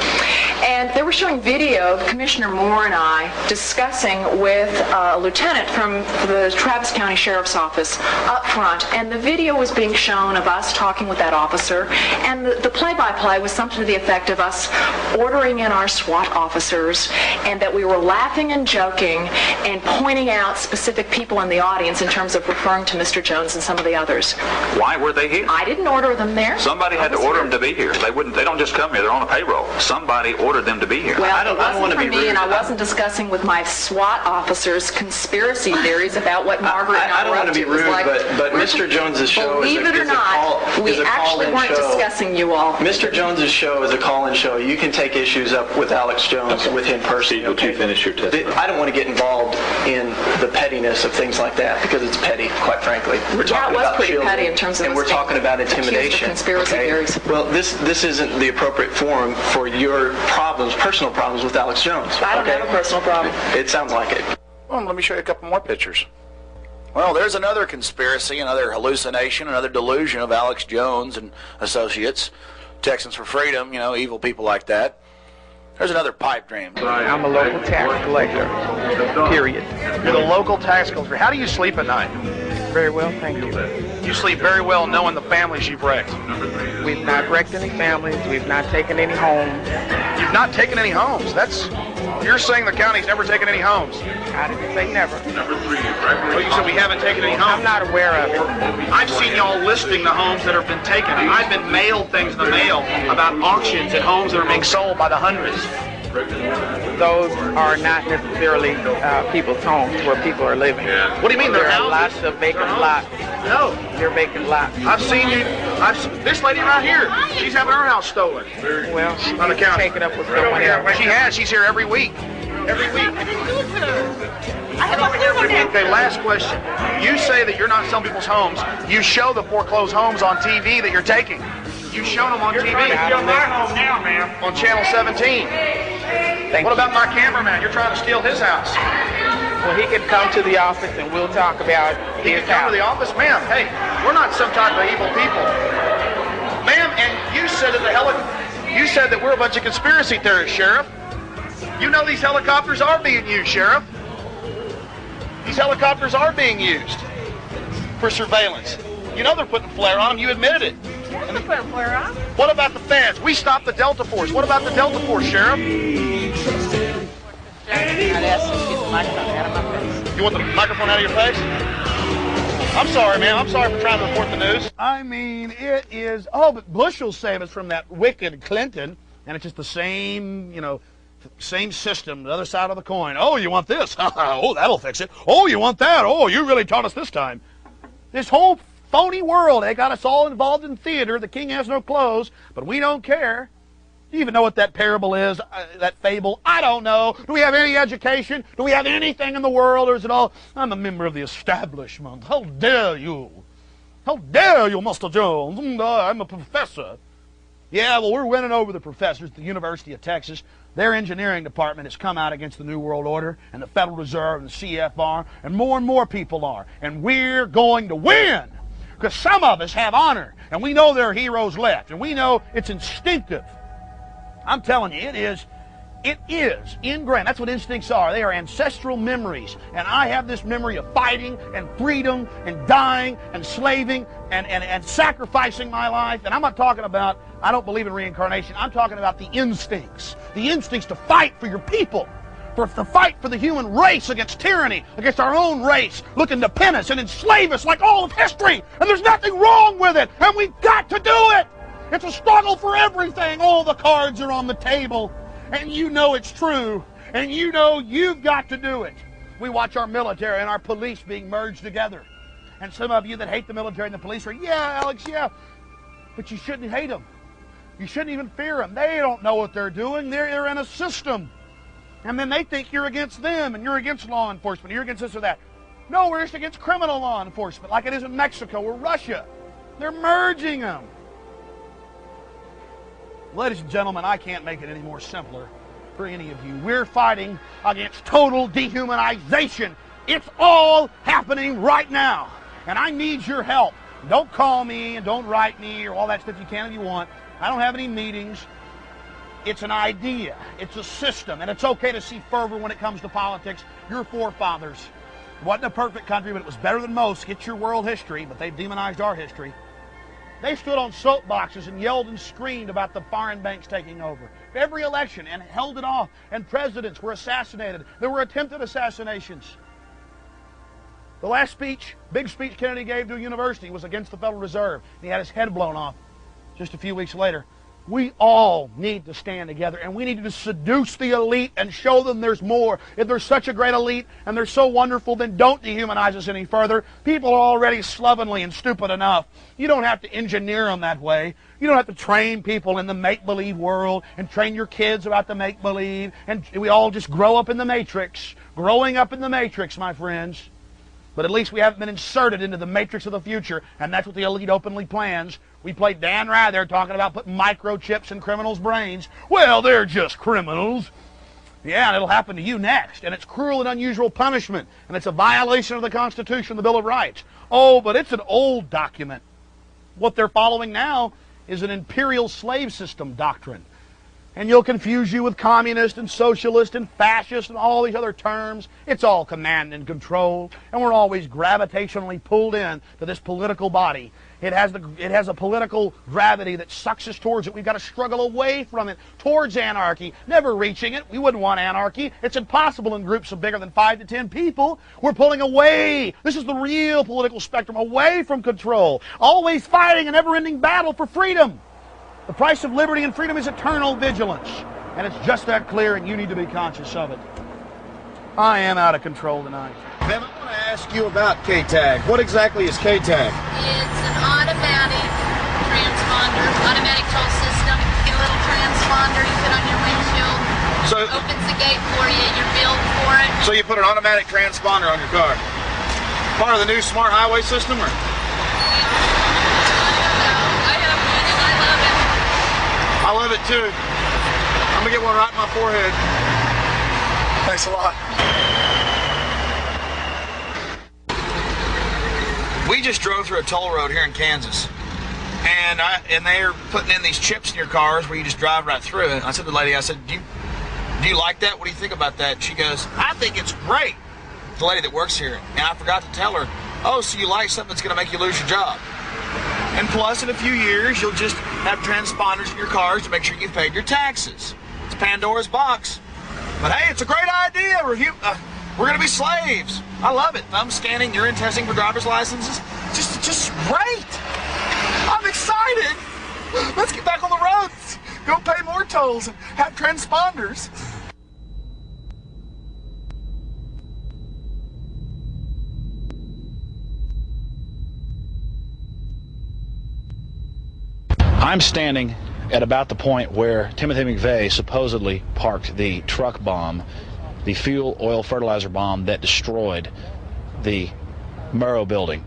And they were showing video of Commissioner Moore and I discussing with a lieutenant from the Travis County Sheriff's Office up front, and the video was being shown of us talking with that officer, and the play-by-play was something something to the effect of us ordering in our SWAT officers, and that we were laughing and joking and pointing out specific people in the audience in terms of referring to Mr. Jones and some of the others. Why were they here? I didn't order them there. Somebody had to order them to be here. They don't just come here. They're on a payroll. Somebody ordered them to be here. Well, it wasn't for me, and I wasn't discussing with my SWAT officers conspiracy theories about what Margaret and I don't want to be rude, but Mr. Jones's show believe it or not, we actually weren't discussing you all. Mr. Jones's show is a call-in show. You can take issues up with Alex Jones with him personally. Would you finish your testimony? I don't want to get involved in the pettiness of things like that because it's petty, quite frankly. We're talking was about pretty children, petty in terms of and we're talking about intimidation. Conspiracy theories. Well, this isn't the appropriate forum for your problems, personal problems with Alex Jones. I don't have a personal problem. It sounds like it. Well, let me show you a couple more pictures. Well, there's another conspiracy, another hallucination, another delusion of Alex Jones and associates. Texans for Freedom, you know, evil people like that. There's another pipe dream. I'm a local tax collector, period. You're the local tax collector. How do you sleep at night? Very well, thank you. You sleep very well knowing the families you've wrecked. We've not wrecked any families. We've not taken any homes. You've not taken any homes. You're saying the county's never taken any homes. I didn't say never. Oh, you said we haven't taken any homes? I'm not aware of it. I've seen y'all listing the homes that have been taken. I've been mailed things in the mail about auctions and homes that are being sold by the hundreds. Those are not necessarily people's homes where people are living. What do you mean? There are lots of vacant lots. No. They're vacant lots. I've seen you. This lady right here, she's having her house stolen. Well, she's taken up with someone else. She has. She's here every week. Every week. Okay, last question. You say that you're not selling people's homes. You show the foreclosed homes on TV that you're taking. You shown them on TV. You're trying to steal my home now, ma'am. On Channel 17. What about my cameraman? You're trying to steal his house. Well, he can come to the office and we'll talk about his house. Come to the office? Ma'am, hey, we're not some type of evil people. Ma'am, and you said that we're a bunch of conspiracy theorists, Sheriff. You know these helicopters are being used, Sheriff. These helicopters are being used for surveillance. You know they're putting flare on them. You admitted it. And they're putting flare on? What about the feds? We stopped the Delta Force. What about the Delta Force, Sheriff? I'd ask them to get the microphone out of my face. You want the microphone out of your face? I'm sorry, man. I'm sorry for trying to report the news. I mean, it is... Oh, but Bush will save us from that wicked Clinton. And it's just the same, same system, the other side of the coin. Oh, you want this? Oh, that'll fix it. Oh, you want that? Oh, you really taught us this time. This whole phony world, they got us all involved in theater. The king has no clothes, but we don't care. Do you even know what that parable is, that fable? I don't know. Do we have any education? Do we have anything in the world, or is it all, I'm a member of the establishment. How dare you? How dare you, Mr. Jones? I'm a professor. Yeah, well, we're winning over the professors at the University of Texas. Their engineering department has come out against the New World Order and the Federal Reserve and the CFR, and more people are. And we're going to win. Because some of us have honor, and we know there are heroes left, and we know it's instinctive. I'm telling you, it is ingrained. That's what instincts are. They are ancestral memories. And I have this memory of fighting and freedom and dying and slaving and sacrificing my life. And I'm not talking about, I don't believe in reincarnation. I'm talking about the instincts. The instincts to fight for your people. To fight for the human race against tyranny, against our own race, looking to pin us and enslave us like all of history. And there's nothing wrong with it. And we've got to do it. It's a struggle for everything. All the cards are on the table. And you know it's true. And you know you've got to do it. We watch our military and our police being merged together. And some of you that hate the military and the police are, yeah, Alex, yeah. But you shouldn't hate them. You shouldn't even fear them. They don't know what they're doing. They're in a system. And then they think you're against them and you're against law enforcement. You're against this or that. No, we're just against criminal law enforcement like it is in Mexico or Russia. They're merging them. Ladies and gentlemen, I can't make it any more simpler for any of you. We're fighting against total dehumanization. It's all happening right now. And I need your help. Don't call me and don't write me or all that stuff you can if you want. I don't have any meetings. It's an idea. It's a system. And it's okay to see fervor when it comes to politics. Your forefathers. It wasn't a perfect country, but it was better than most. Get your world history, but they've demonized our history. They stood on soapboxes and yelled and screamed about the foreign banks taking over. Every election, and held it off, and presidents were assassinated. There were attempted assassinations. The last speech, big speech Kennedy gave to a university was against the Federal Reserve. And he had his head blown off just a few weeks later. We all need to stand together, and we need to seduce the elite and show them there's more. If there's such a great elite and they're so wonderful, then don't dehumanize us any further. People are already slovenly and stupid enough. You don't have to engineer them that way. You don't have to train people in the make-believe world and train your kids about the make-believe. And we all just grow up in the matrix. Growing up in the matrix, my friends. But at least we haven't been inserted into the matrix of the future, and that's what the elite openly plans. We played Dan Rye there talking about putting microchips in criminals' brains. Well, they're just criminals. Yeah, and it'll happen to you next. And it's cruel and unusual punishment, and it's a violation of the Constitution, the Bill of Rights. Oh, but it's an old document. What they're following now is an imperial slave system doctrine. And you'll confuse you with communist and socialist and fascist and all these other terms. It's all command and control. And we're always gravitationally pulled in to this political body. It has a political gravity that sucks us towards it. We've got to struggle away from it, towards anarchy, never reaching it. We wouldn't want anarchy. It's impossible in groups of bigger than 5 to 10 people. We're pulling away. This is the real political spectrum, away from control. Always fighting a never-ending battle for freedom. The price of liberty and freedom is eternal vigilance. And it's just that clear, and you need to be conscious of it. I am out of control tonight. Ma'am, I want to ask you about K-Tag. What exactly is K-Tag? It's an automatic transponder, automatic toll system. You get a little transponder you put on your windshield. So it opens the gate for you. You're billed for it. So you put an automatic transponder on your car. Part of the new smart highway system, or? I love it too. I'm gonna get one right in my forehead. Thanks a lot. We just drove through a toll road here in Kansas, and they're putting in these chips in your cars where you just drive right through it. I said to the lady, I said, do you like that? What do you think about that? She goes, I think it's great. The lady that works here, and I forgot to tell her, oh, so you like something that's gonna make you lose your job? And plus, in a few years, you'll just have transponders in your cars to make sure you've paid your taxes. It's Pandora's box. But hey, it's a great idea. We're going to be slaves. I love it. Thumb scanning, urine testing for driver's licenses. Just great. I'm excited. Let's get back on the roads. Go pay more tolls and have transponders. I'm standing at about the point where Timothy McVeigh supposedly parked the truck bomb, the fuel oil fertilizer bomb that destroyed the Murrow building.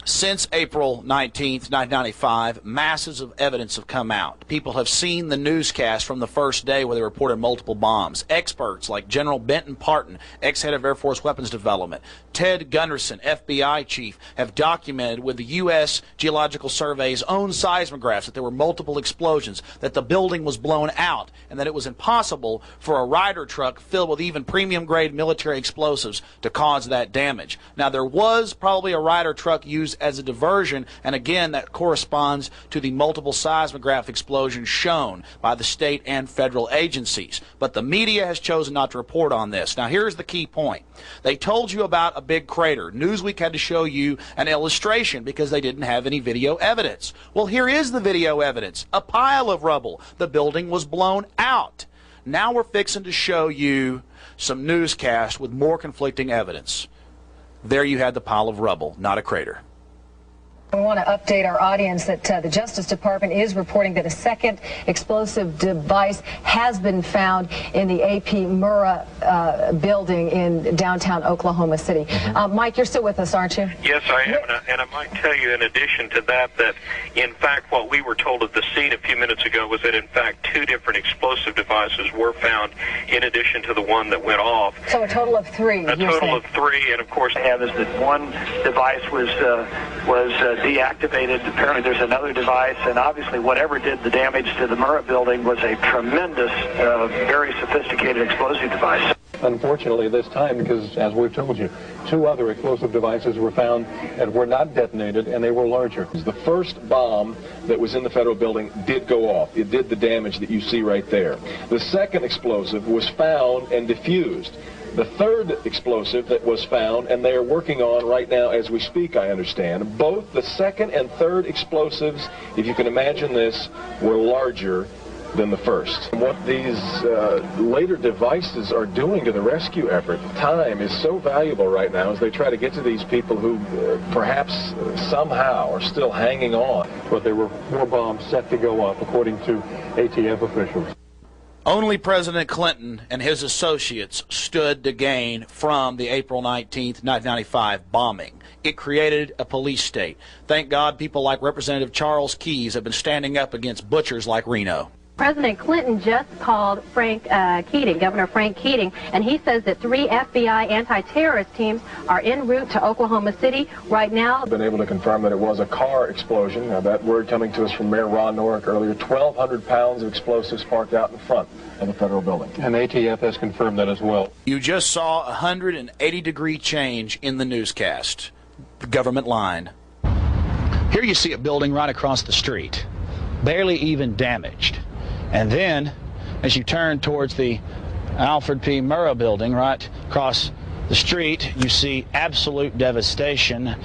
Since April 19th, 1995, masses of evidence have come out. People have seen the newscast from the first day where they reported multiple bombs. Experts like General Benton Parton, ex-head of Air Force Weapons Development, Ted Gunderson, FBI chief, have documented with the U.S. Geological Survey's own seismographs that there were multiple explosions, that the building was blown out, and that it was impossible for a Ryder truck filled with even premium-grade military explosives to cause that damage. Now, there was probably a Ryder truck used as a diversion, and again, that corresponds to the multiple seismograph explosions shown by the state and federal agencies. But the media has chosen not to report on this. Now, here's the key point. They told you about a big crater. Newsweek had to show you an illustration because they didn't have any video evidence. Well, here is the video evidence. A pile of rubble. The building was blown out. Now we're fixing to show you some newscasts with more conflicting evidence. There you had the pile of rubble, not a crater. We want to update our audience that the Justice Department is reporting that a second explosive device has been found in the AP Murrah building in downtown Oklahoma City. Mike, you're still with us, aren't you? Yes, I am, and I might tell you in addition to that, that in fact what we were told at the scene a few minutes ago was that in fact 2 different explosive devices were found in addition to the one that went off. So a total of 3. A total of 3, and of course we have is that one device was deactivated. Apparently there's another device, and obviously whatever did the damage to the Murrah building was a tremendous, very sophisticated explosive device. Unfortunately, this time, because as we've told you, 2 other explosive devices were found and were not detonated, and they were larger. The first bomb that was in the federal building did go off. It did the damage that you see right there. The second explosive was found and diffused. The third explosive that was found, and they are working on right now as we speak, I understand, both the second and third explosives, if you can imagine this, were larger than the first. And what these later devices are doing to the rescue effort, time is so valuable right now as they try to get to these people who perhaps somehow are still hanging on. But there were 4 bombs set to go off, according to ATF officials. Only President Clinton and his associates stood to gain from the April 19th, 1995 bombing. It created a police state. Thank God people like Representative Charles Keyes have been standing up against butchers like Reno. President Clinton just called Governor Frank Keating, and he says that 3 FBI anti-terrorist teams are en route to Oklahoma City right now. I've been able to confirm that it was a car explosion. Now, that word coming to us from Mayor Ron Norick earlier, 1,200 pounds of explosives parked out in front of the federal building. And ATF has confirmed that as well. You just saw a 180-degree change in the newscast. The government line. Here you see a building right across the street, barely even damaged. And then, as you turn towards the Alfred P. Murrah building right across the street, you see absolute devastation.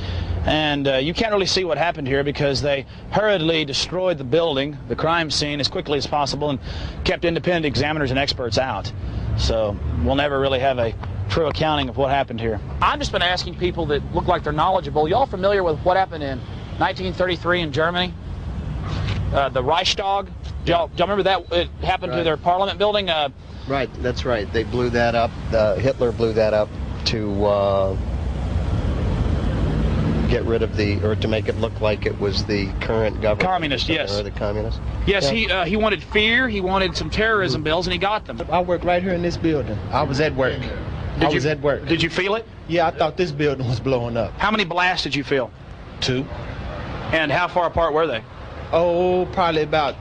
And you can't really see what happened here because they hurriedly destroyed the building, the crime scene, as quickly as possible and kept independent examiners and experts out. So we'll never really have a true accounting of what happened here. I've just been asking people that look like they're knowledgeable. Y'all familiar with what happened in 1933 in Germany? The Reichstag? Do y'all remember that? It happened to their parliament building? Right, that's right. They blew that up. Hitler blew that up to get rid of or to make it look like it was the current government. Communist, yes. Or the communists. Yes, yeah. He wanted fear, he wanted some terrorism bills, and he got them. I work right here in this building. I was at work. Did you feel it? Yeah, I thought this building was blowing up. How many blasts did you feel? 2. And how far apart were they? Oh, probably about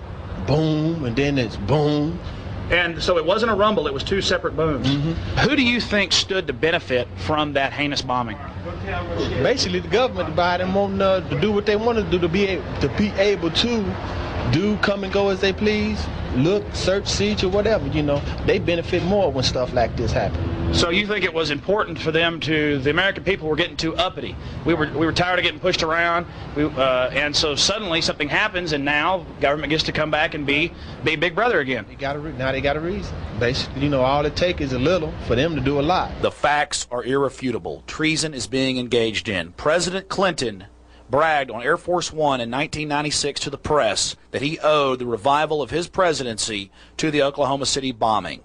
boom, and then it's boom. And so it wasn't a rumble, it was 2 separate booms. Who do you think stood to benefit from that heinous bombing? Basically, the government, by them wanting to do what they want to do, to be able to do come and go as they please, look, search, siege, or whatever, you know. They benefit more when stuff like this happens. So you think it was important for them the American people were getting too uppity. We were tired of getting pushed around, and so suddenly something happens, and now government gets to come back and be Big Brother again. Now they got a reason. Basically, you know, all it takes is a little for them to do a lot. The facts are irrefutable. Treason is being engaged in. President Clinton bragged on Air Force One in 1996 to the press that he owed the revival of his presidency to the Oklahoma City bombing.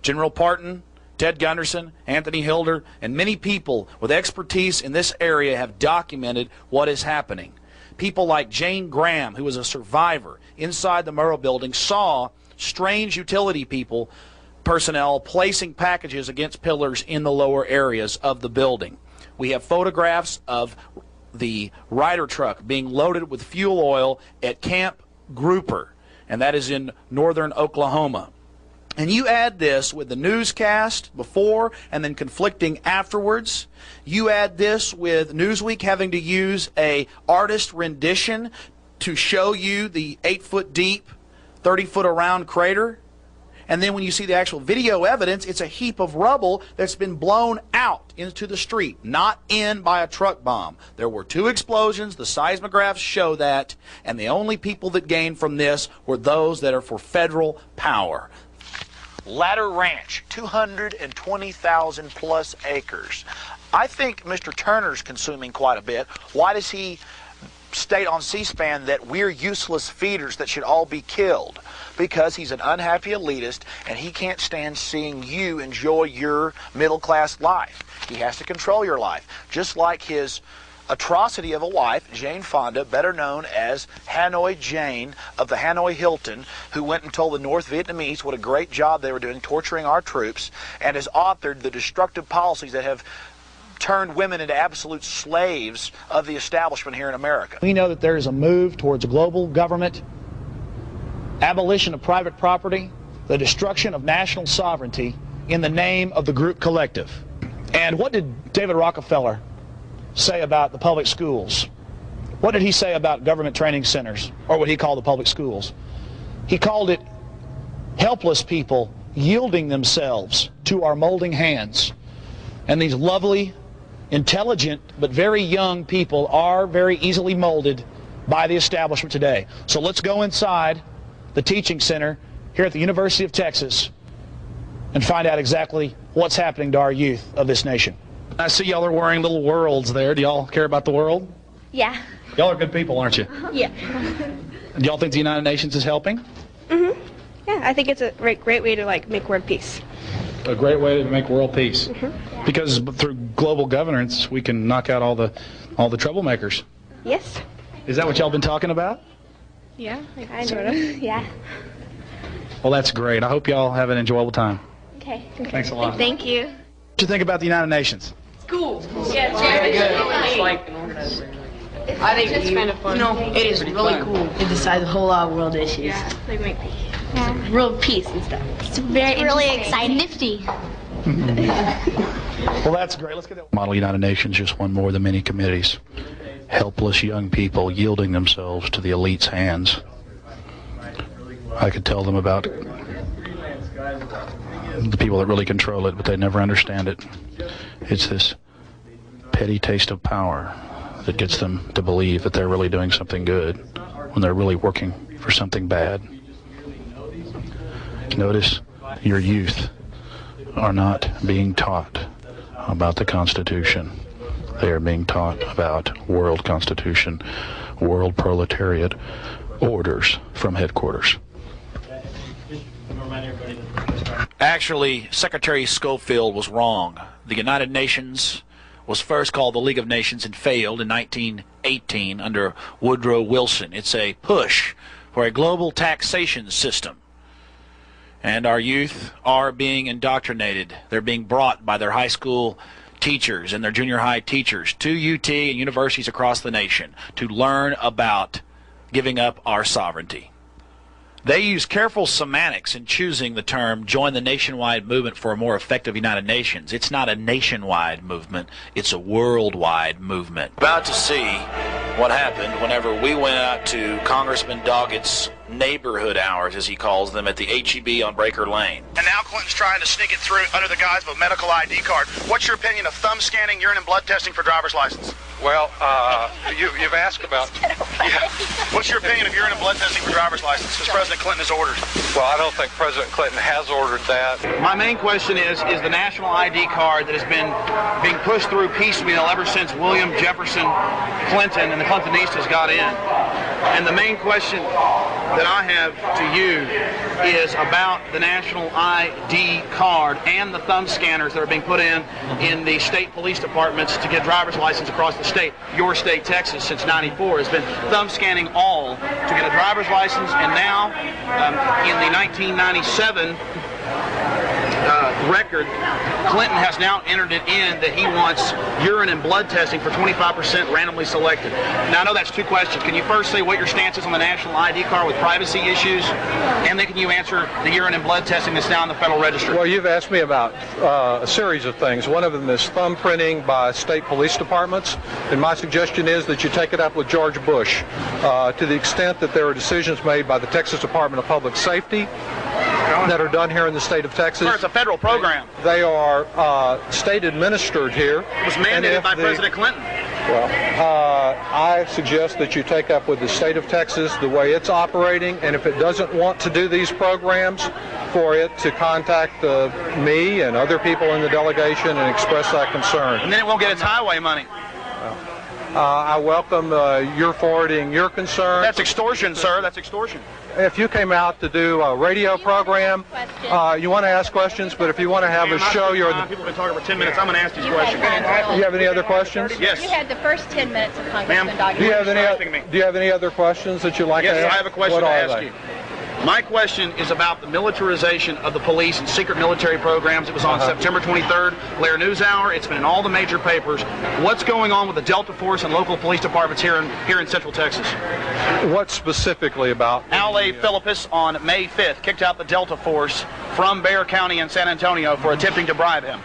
General Parton, Ted Gunderson, Anthony Hilder, and many people with expertise in this area have documented what is happening. People like Jane Graham, who was a survivor inside the Murrah building, saw strange utility personnel placing packages against pillars in the lower areas of the building. We have photographs of the Ryder truck being loaded with fuel oil at Camp Grouper, and that is in northern Oklahoma. And you add this with the newscast before and then conflicting afterwards. You add this with Newsweek having to use a artist rendition to show you the 8-foot deep, 30-foot around crater. And then when you see the actual video evidence, it's a heap of rubble that's been blown out into the street, not in by a truck bomb. There were 2 explosions. The seismographs show that. And the only people that gained from this were those that are for federal power. Ladder Ranch, 220,000 plus acres. I think Mr. Turner's consuming quite a bit. Why does he state on C-SPAN that we're useless feeders that should all be killed? Because he's an unhappy elitist and he can't stand seeing you enjoy your middle-class life. He has to control your life. Just like his atrocity of a wife, Jane Fonda, better known as Hanoi Jane of the Hanoi Hilton, who went and told the North Vietnamese what a great job they were doing torturing our troops, and has authored the destructive policies that have turned women into absolute slaves of the establishment here in America. We know that there is a move towards a global government, abolition of private property, the destruction of national sovereignty, in the name of the group collective. And what did David Rockefeller say about the public schools? What did he say about government training centers, or what he called the public schools? He called it helpless people yielding themselves to our molding hands. And these lovely, intelligent, but very young people are very easily molded by the establishment today. So let's go inside the teaching center here at the University of Texas and find out exactly what's happening to our youth of this nation. I see y'all are wearing little worlds there. Do y'all care about the world? Yeah. Y'all are good people, aren't you? Yeah. Do y'all think the United Nations is helping? Mhm. Yeah, I think it's a great way to like make world peace. A great way to make world peace. Mhm. Because through global governance, we can knock out all the troublemakers. Yes. Is that what y'all been talking about? Yeah, I sort of. Yeah. Well, that's great. I hope y'all have an enjoyable time. Okay. Thanks a lot. Thank you. What do you think about the United Nations? Cool. Yeah, it's like an organization. I think it's kind of fun. It is really cool. It decides a whole lot of world issues. Yeah, like World peace and stuff. It's really exciting. Nifty. Well, that's great. Let's get that. Model United Nations, just one more of the many committees. Helpless young people yielding themselves to the elite's hands. I could tell them about the people that really control it, but they never understand it. It's this petty taste of power that gets them to believe that they're really doing something good when they're really working for something bad. Notice your youth are not being taught about the Constitution. They are being taught about world constitution, world proletariat, orders from headquarters. Actually, Secretary Schofield was wrong. The United Nations was first called the League of Nations and failed in 1918 under Woodrow Wilson. It's a push for a global taxation system. And our youth are being indoctrinated. They're being brought by their high school teachers and their junior high teachers to UT and universities across the nation to learn about giving up our sovereignty. They use careful semantics in choosing the term join the nationwide movement for a more effective United Nations. It's not a nationwide movement, it's a worldwide movement. About to see what happened whenever we went out to Congressman Doggett's neighborhood hours, as he calls them, at the HEB on Breaker Lane. And now Clinton's trying to sneak it through under the guise of a medical ID card. What's your opinion of thumb scanning, urine, and blood testing for driver's license? Well, you've asked about... Yeah. What's your opinion of urine and blood testing for driver's license, as President Clinton has ordered? Well, I don't think President Clinton has ordered that. My main question is the national ID card that has been being pushed through piecemeal ever since William Jefferson Clinton and the Clintonistas got in. And the main question that I have to you is about the national ID card and the thumb scanners that are being put in the state police departments to get driver's license across the state. Your state, Texas, since '94 has been thumb scanning all to get a driver's license, and now in the 1997 record, Clinton has now entered it in that he wants urine and blood testing for 25% randomly selected. Now, I know that's two questions. Can you first say what your stance is on the national ID card with privacy issues, and then can you answer the urine and blood testing that's now in the Federal Register? Well, you've asked me about a series of things. One of them is thumbprinting by state police departments, and my suggestion is that you take it up with George Bush. To the extent that there are decisions made by the Texas Department of Public Safety that are done here in the state of Texas. Sir, it's a federal program. They are state administered here. It was mandated by President Clinton. Well, I suggest that you take up with the state of Texas the way it's operating, and if it doesn't want to do these programs, for it to contact me and other people in the delegation and express that concern. And then it won't get its highway money. I welcome your forwarding your concern. That's extortion, sir. That's extortion. If you came out to do a radio program, you want to ask questions, but if you want to have a show, people have been talking for 10 minutes. I'm going to ask these questions. Do you have any other questions? Yes. You had the first 10 minutes of Congressman Doggett. Do you have any other questions that you'd like to ask? Yes, I have a question to ask you. My question is about the militarization of the police and secret military programs. It was on September 23rd, Blair NewsHour. It's been in all the major papers. What's going on with the Delta Force and local police departments here in Central Texas? What specifically about? Al A. Philippus on May 5th kicked out the Delta Force from Bexar County in San Antonio for attempting to bribe him.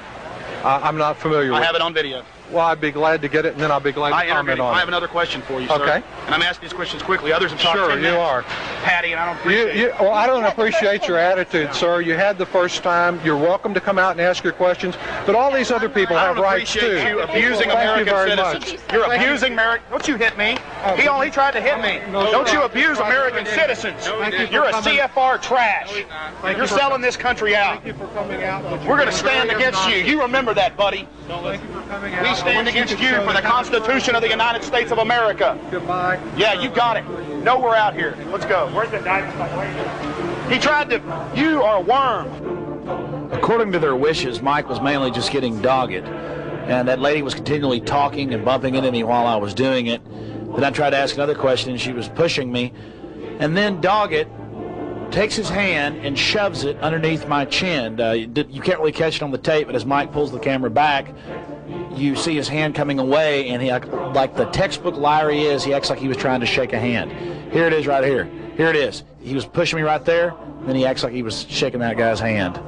I'm not familiar with it. I have it on video. Well, I'd be glad to get it, and then I'll be glad to comment on it. I have another question for you, sir. Okay. And I'm asking these questions quickly. Others have talked 10 minutes. Sure, you are. Patty, and I don't appreciate it. Well, I don't appreciate your attitude, sir. You had the first time. You're welcome to come out and ask your questions, but all these other people have rights too. I don't appreciate you abusing American citizens. You're abusing American. Don't you hit me. He tried to hit me. Don't you abuse American citizens. You're a CFR trash. You're selling this country out. We're going to stand against you. You remember that, buddy. We stand against you for the Constitution of the United States of America. Goodbye. Yeah, you got it. No, we're out here. Let's go. Where's the diamond? He tried to. You are a worm. According to their wishes, Mike was mainly just getting dogged. And that lady was continually talking and bumping into me while I was doing it. Then I tried to ask another question, and she was pushing me. And then Doggett takes his hand and shoves it underneath my chin. You can't really catch it on the tape, but as Mike pulls the camera back, you see his hand coming away, and he, like the textbook liar he is, he acts like he was trying to shake a hand. Here it is right here. Here it is. He was pushing me right there, then he acts like he was shaking that guy's hand.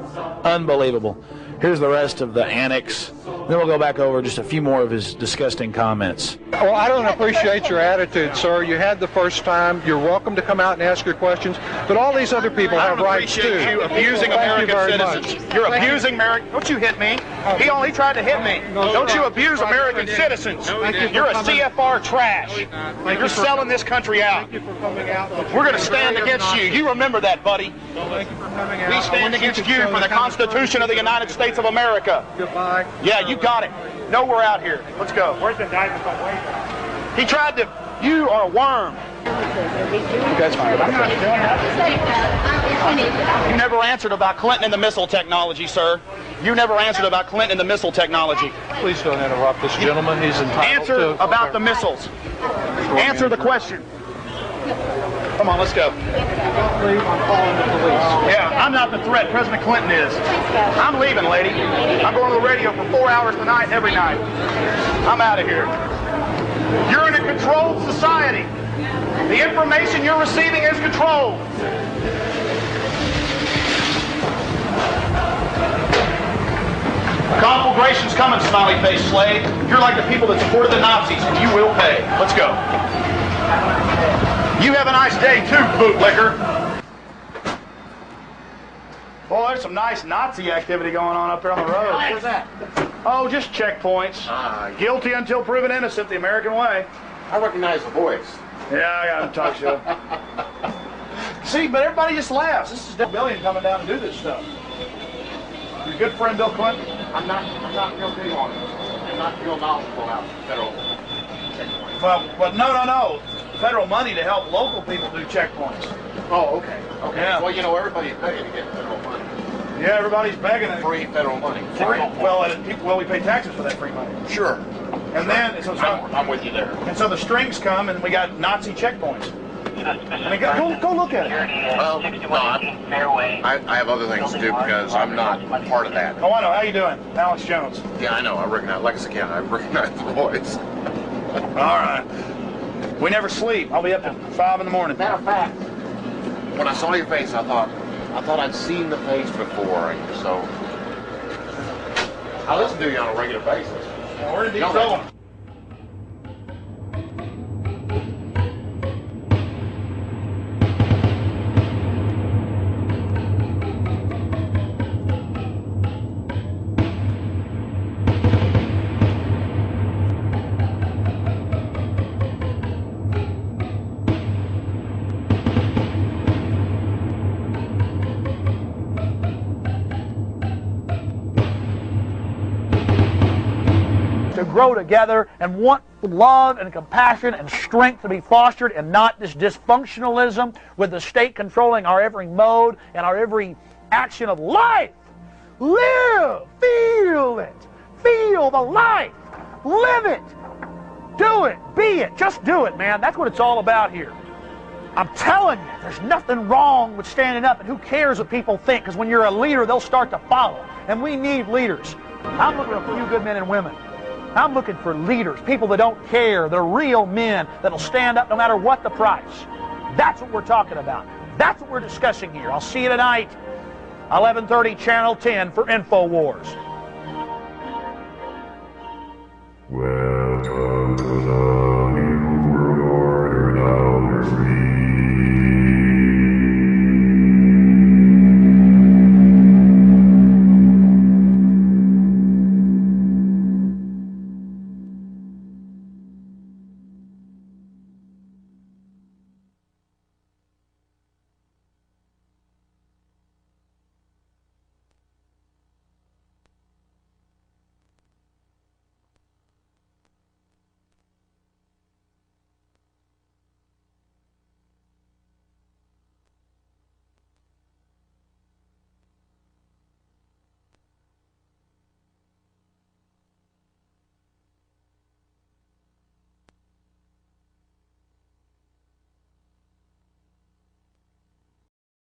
Unbelievable. Here's the rest of the annex. Then we'll go back over just a few more of his disgusting comments. Well, I don't appreciate your attitude, sir. You had the first time. You're welcome to come out and ask your questions, but all these other people have rights too. I don't appreciate you abusing American citizens. You're abusing American. Don't you hit me. He tried to hit me. Don't you abuse American citizens. You're a CFR trash. You're selling this country out. We're going to stand against you. You remember that, buddy. We stand against you for the Constitution of the United States of America. Goodbye. Yeah, you got it. No, we're out here. Let's go. Where's the diamond? He tried to. You are a worm. That's fine. You never answered about Clinton and the missile technology, sir. You never answered about Clinton and the missile technology. Please don't interrupt this gentleman. He's entitled Answer to... about the missiles. Answer the question. Come on, let's go. Leave, I'm calling the police. Yeah, I'm not the threat. President Clinton is. I'm leaving, lady. I'm going to the radio for 4 hours tonight, every night. I'm out of here. You're in a controlled society. The information you're receiving is controlled. Conflagration's coming, smiley face slave. You're like the people that supported the Nazis, and you will pay. Let's go. You have a nice day too, bootlicker. Boy, there's some nice Nazi activity going on up there on the road. Where's that? Oh, just checkpoints. Guilty until proven innocent, the American way. I recognize the voice. Yeah, I got a talk show. See, but everybody just laughs. This is Bill Billion coming down to do this stuff. Your good friend Bill Clinton? I'm not real big on it. I'm not real knowledgeable about federal checkpoints. Well, no. Federal money to help local people do checkpoints. Oh, okay. Yeah. Well, you know, everybody's begging to get federal money. Yeah, everybody's begging it. Free federal money. Well, we pay taxes for that free money. Sure. And then, I'm with you there. And so the strings come, and we got Nazi checkpoints. I mean, go look at it. Well, no, I have other things to do because I'm not part of that. Oh, I know. How you doing? Alex Jones. Yeah, I know. I recognize, like I said, I recognize the voice. All right. We never sleep. I'll be up at 5 in the morning. Matter of fact, when I saw your face, I thought I'd seen the face before, so I listen to you on a regular basis. Well, we're in deep trouble. To grow together and want love and compassion and strength to be fostered and not this dysfunctionalism with the state controlling our every mode and our every action of life. Live, feel it, feel the life, live it, do it, be it, just do it, man. That's what it's all about here. I'm telling you, there's nothing wrong with standing up, and who cares what people think, because when you're a leader, they'll start to follow, and we need leaders. I'm looking for a few good men and women. I'm looking for leaders, people that don't care. They're real men that'll stand up no matter what the price. That's what we're talking about. That's what we're discussing here. I'll see you tonight, 11:30, Channel 10 for Infowars.